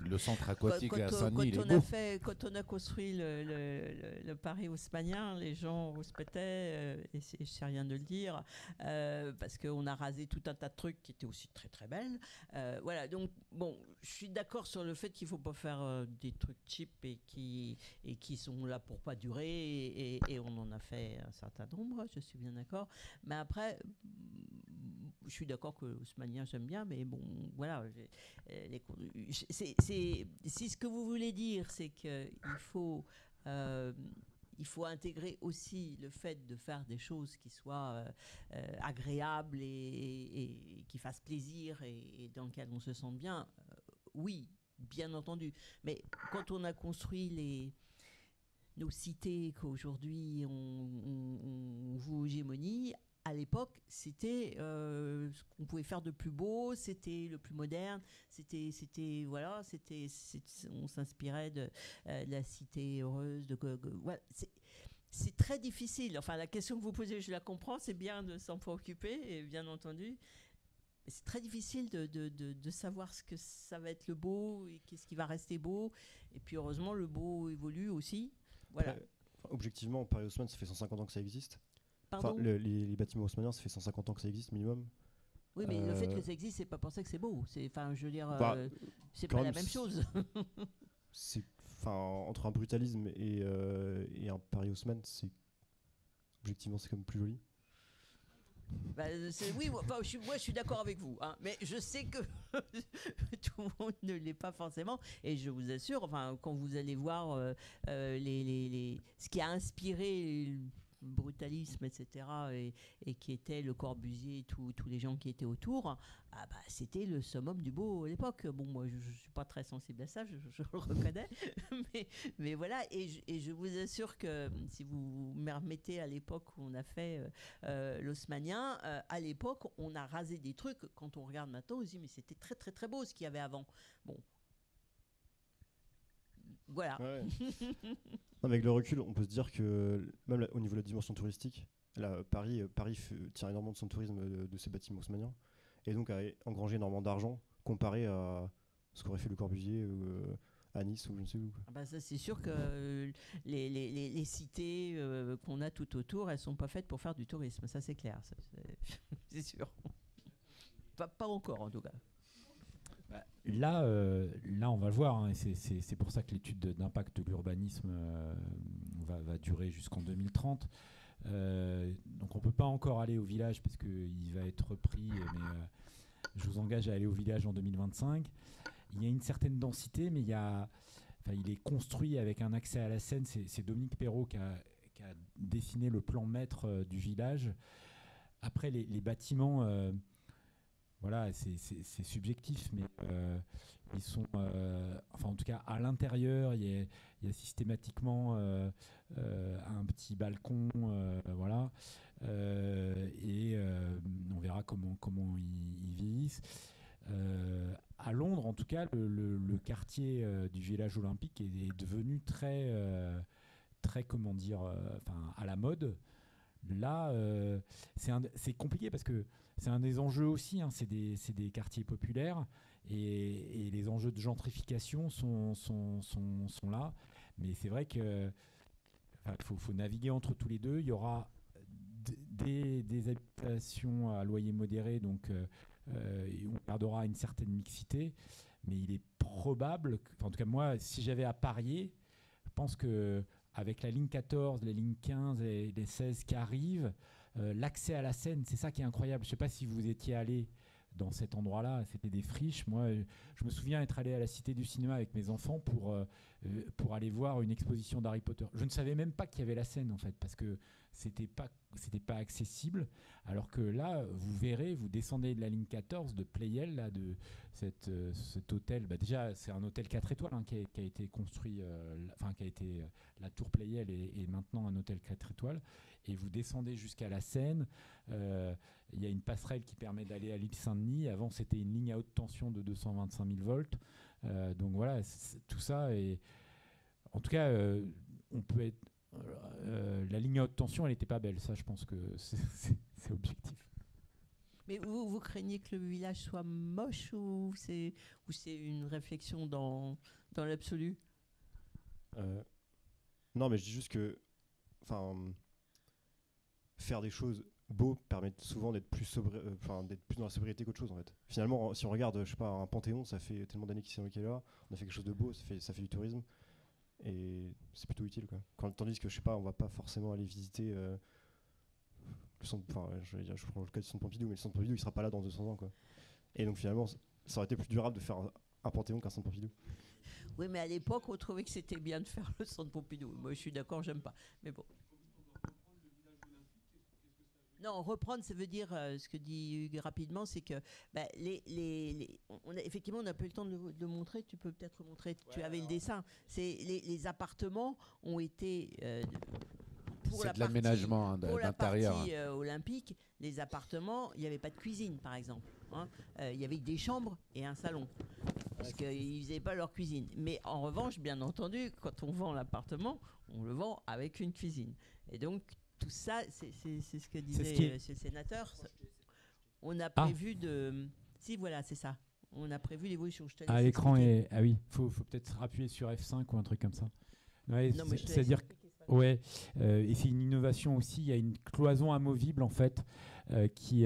C: Le centre aquatique à
B: Quand
C: Saint-Denis, il est
B: on
C: beau.
B: quand on a construit le Paris haussmannien, les gens respectaient, et c'est rien de le dire, parce qu'on a rasé tout un tas de trucs qui étaient aussi très très belles. Voilà, donc bon, je suis d'accord sur le fait qu'il ne faut pas faire des trucs cheap et qui sont là pour pas durer, et on en a fait un certain nombre, je suis bien d'accord. Mais après, je suis d'accord que haussmannien j'aime bien, mais bon, voilà. Si ce que vous voulez dire, c'est qu'il faut, il faut intégrer aussi le fait de faire des choses qui soient agréables et qui fassent plaisir et dans lesquelles on se sente bien, oui, bien entendu. Mais quand on a construit nos cités qu'aujourd'hui on joue hégémonie, à l'époque, c'était ce qu'on pouvait faire de plus beau, c'était le plus moderne, voilà, on s'inspirait de la cité heureuse, voilà, c'est très difficile. Enfin, la question que vous posez, je la comprends, c'est bien de s'en préoccuper, et bien entendu. Mais c'est très difficile de savoir ce que ça va être le beau et qu'est-ce qui va rester beau. Et puis heureusement, le beau évolue aussi. Voilà.
H: Après, objectivement, Paris Haussmann, ça fait 150 ans que ça existe.
B: Pardon ?
H: Les bâtiments haussmanniens, ça fait 150 ans que ça existe minimum.
B: Oui, mais le fait que ça existe, c'est pas pour ça que c'est beau. Enfin, je veux dire, c'est
H: quand
B: pas la
H: même,
B: même chose.
H: Entre un brutalisme et un Paris Haussmann, objectivement, c'est quand même plus joli.
B: Oui, moi je suis d'accord avec vous, mais je sais que tout le monde ne l'est pas forcément, et je vous assure, enfin, quand vous allez voir ce qui a inspiré le brutalisme, etc., et qui était Le Corbusier, tous les gens qui étaient autour, c'était le summum du beau à l'époque. Bon, moi je suis pas très sensible à ça, je le reconnais, mais voilà, et je vous assure que si vous me remettez à l'époque où on a fait l'haussmannien, à l'époque on a rasé des trucs, quand on regarde maintenant on se dit mais c'était très très très beau ce qu'il y avait avant. Bon, voilà.
H: Ouais. Non, mais avec le recul, on peut se dire que même au niveau de la dimension touristique, là, Paris tire énormément de son tourisme de ces bâtiments haussmanniens, et donc a engrangé énormément d'argent comparé à ce qu'aurait fait Le Corbusier à Nice ou je ne sais où.
B: Ça, c'est sûr que les cités qu'on a tout autour, elles sont pas faites pour faire du tourisme, ça c'est clair, c'est sûr. Pas encore en tout cas.
D: Là, on va le voir, et c'est pour ça que l'étude d'impact de l'urbanisme va durer jusqu'en 2030. Donc on ne peut pas encore aller au village parce qu'il va être repris, mais je vous engage à aller au village en 2025. Il y a une certaine densité, mais il est construit avec un accès à la Seine. C'est Dominique Perrault qui a dessiné le plan maître du village. Après, les bâtiments... voilà, c'est subjectif, mais ils sont, en tout cas à l'intérieur, il y a systématiquement un petit balcon, voilà, et on verra comment ils vieillissent. À Londres, en tout cas, le quartier du village olympique est devenu très, comment dire, à la mode. Là, c'est compliqué parce que c'est un des enjeux aussi, c'est des quartiers populaires et les enjeux de gentrification sont là. Mais c'est vrai qu'il faut naviguer entre tous les deux. Il y aura des habitations à loyer modéré, donc on gardera une certaine mixité. Mais il est probable, en tout cas moi, si j'avais à parier, je pense que avec la ligne 14, les lignes 15 et les 16 qui arrivent, l'accès à la Seine, c'est ça qui est incroyable. Je ne sais pas si vous étiez allé dans cet endroit-là, c'était des friches. Moi, je me souviens être allé à la Cité du Cinéma avec mes enfants pour aller voir une exposition d'Harry Potter. Je ne savais même pas qu'il y avait la Seine, en fait, parce que c'était pas accessible. Alors que là, vous verrez, vous descendez de la ligne 14 de Pleyel, là, de cet hôtel. Déjà, c'est un hôtel 4 étoiles qui a été construit, qui a été la tour Pleyel et maintenant un hôtel 4 étoiles. Et vous descendez jusqu'à la Seine. Il y a une passerelle qui permet d'aller à l'île Saint-Denis. Avant, c'était une ligne à haute tension de 225 000 volts. Donc voilà, tout ça. Et en tout cas, on peut être. La ligne à haute tension, elle n'était pas belle. Ça, je pense que c'est objectif.
B: Mais vous craignez que le village soit moche ou c'est une réflexion dans l'absolu?
H: Non, mais je dis juste que, enfin, faire des choses beaux permet souvent d'être plus d'être plus dans la sobriété qu'autre chose en fait. Finalement, si on regarde, je sais pas, un Panthéon, ça fait tellement d'années qu'il est là, on a fait quelque chose de beau, ça fait du tourisme et c'est plutôt utile quoi. Tandis que je sais pas, on va pas forcément aller visiter le centre, enfin, je prends le cas du centre Pompidou, mais le centre Pompidou il sera pas là dans 200 ans quoi. Et donc finalement, ça aurait été plus durable de faire un Panthéon qu'un centre Pompidou.
B: Oui, mais à l'époque, on trouvait que c'était bien de faire le centre Pompidou. Moi, je suis d'accord, j'aime pas. Mais bon. Non, reprendre, ça veut dire, ce que dit Hugues rapidement, c'est que bah, effectivement, on n'a pas eu le temps de le montrer. Tu peux peut-être montrer, tu avais le dessin. Les appartements ont été...
C: c'est de l'aménagement d'intérieur.
B: Pour la partie olympique, les appartements, il n'y avait pas de cuisine, par exemple. Il y avait des chambres et un salon. Parce qu'ils ne faisaient pas leur cuisine. Mais en revanche, bien entendu, quand on vend l'appartement, on le vend avec une cuisine. Et donc, tout ça, c'est ce que disait le sénateur. On a prévu de... Si, voilà, c'est ça. On a prévu l'évolution.
D: À l'écran, ah oui, faut peut-être appuyer sur F5 ou un truc comme ça. Ouais, c'est-à-dire... Ouais, et c'est une innovation aussi. Il y a une cloison amovible, en fait, qui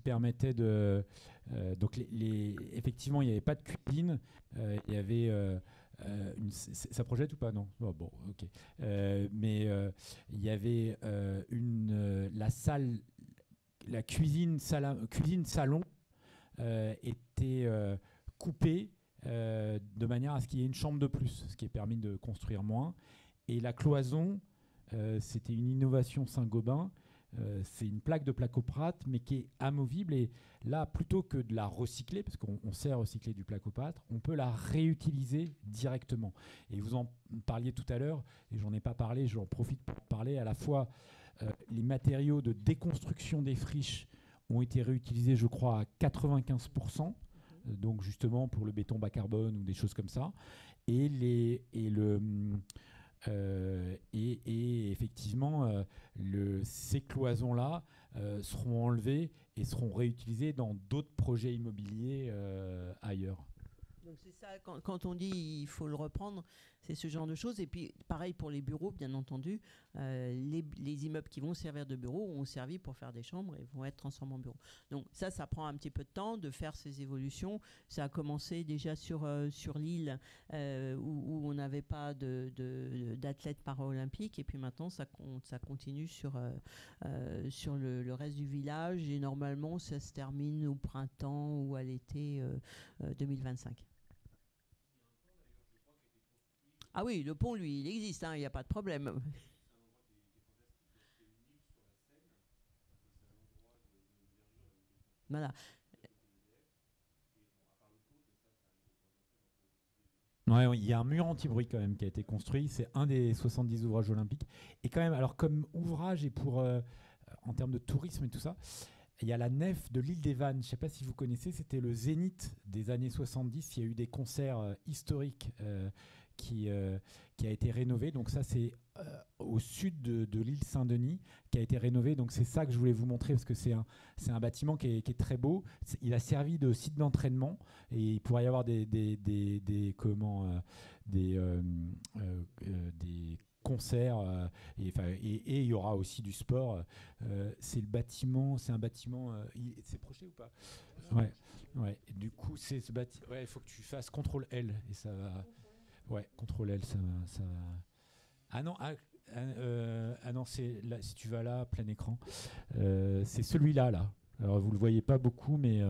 D: permettait de... donc, effectivement, il n'y avait pas de cuisine. Il y avait... ça projette ou pas? Non. Oh, bon, ok. Mais il y avait la salle, la cuisine salon était coupée de manière à ce qu'il y ait une chambre de plus, ce qui est permis de construire moins. Et la cloison, c'était une innovation Saint-Gobain. C'est une plaque de placoprate, mais qui est amovible. Et là, plutôt que de la recycler, parce qu'on sait recycler du placoprate, on peut la réutiliser directement. Et vous en parliez tout à l'heure, et j'en ai pas parlé, j'en profite pour parler. À la fois, les matériaux de déconstruction des friches ont été réutilisés, je crois, à 95%. Donc justement pour le béton bas carbone ou des choses comme ça. Et effectivement, ces cloisons-là seront enlevées et seront réutilisées dans d'autres projets immobiliers ailleurs.
B: Donc c'est ça, quand on dit il faut le reprendre, c'est ce genre de choses. Et puis pareil pour les bureaux, bien entendu, les immeubles qui vont servir de bureaux ont servi pour faire des chambres et vont être transformés en bureaux. Donc ça prend un petit peu de temps de faire ces évolutions. Ça a commencé déjà sur l'île où on n'avait pas d'athlètes para-olympiques, et puis maintenant ça continue sur le reste du village, et normalement ça se termine au printemps ou à l'été 2025. Ah oui, le pont, lui, il existe, il n'y a pas de problème. Voilà.
D: Ouais, il y a un mur anti-bruit quand même qui a été construit. C'est un des 70 ouvrages olympiques. Et quand même, alors comme ouvrage et pour en termes de tourisme et tout ça, il y a la nef de l'île des Vannes. Je ne sais pas si vous connaissez, c'était le zénith des années 70. Il y a eu des concerts historiques qui a été rénové. Donc ça, c'est au sud de l'île Saint-Denis qui a été rénové. Donc c'est ça que je voulais vous montrer, parce que c'est un bâtiment qui est très beau. Il a servi de site d'entraînement, et il pourrait y avoir des concerts et il y aura aussi du sport. C'est un bâtiment. C'est projeté ou pas? Ouais. Et du coup, c'est ce bâtiment. Ouais, il faut que tu fasses CTRL L et ça va. Ouais, CTRL L, ça va. Ah non, c'est là, si tu vas là, plein écran. C'est celui-là, là. Alors vous le voyez pas beaucoup, mais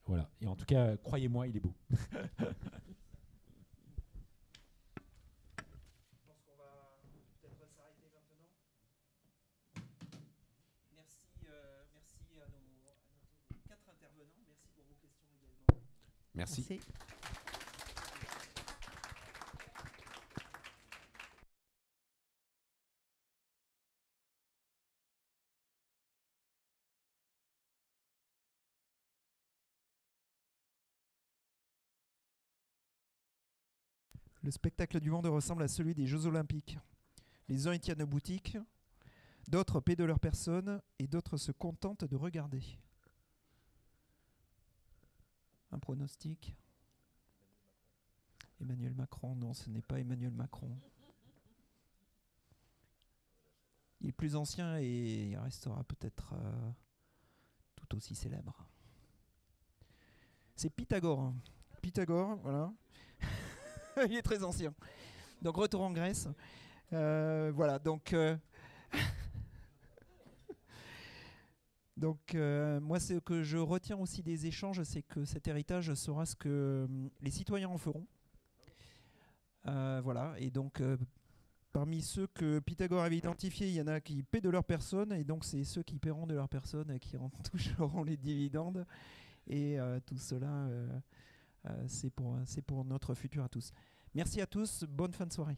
D: voilà. Et en tout cas, croyez-moi, il est beau.
C: Merci.
B: Merci.
A: Le spectacle du monde ressemble à celui des Jeux Olympiques. Les uns y tiennent boutique, D'autres paient de leur personne et d'autres se contentent de regarder. Un pronostic? Emmanuel Macron, non, ce n'est pas Emmanuel Macron. Il est plus ancien et il restera peut-être tout aussi célèbre. C'est Pythagore. Pythagore, voilà. Il est très ancien. Donc retour en Grèce. Voilà, donc... Donc moi, ce que je retiens aussi des échanges, c'est que cet héritage sera ce que les citoyens en feront. Voilà, et donc parmi ceux que Pythagore avait identifiés, il y en a qui paient de leur personne, et donc c'est ceux qui paieront de leur personne qui en toucheront les dividendes. Et tout cela, c'est pour notre futur à tous. Merci à tous, bonne fin de soirée.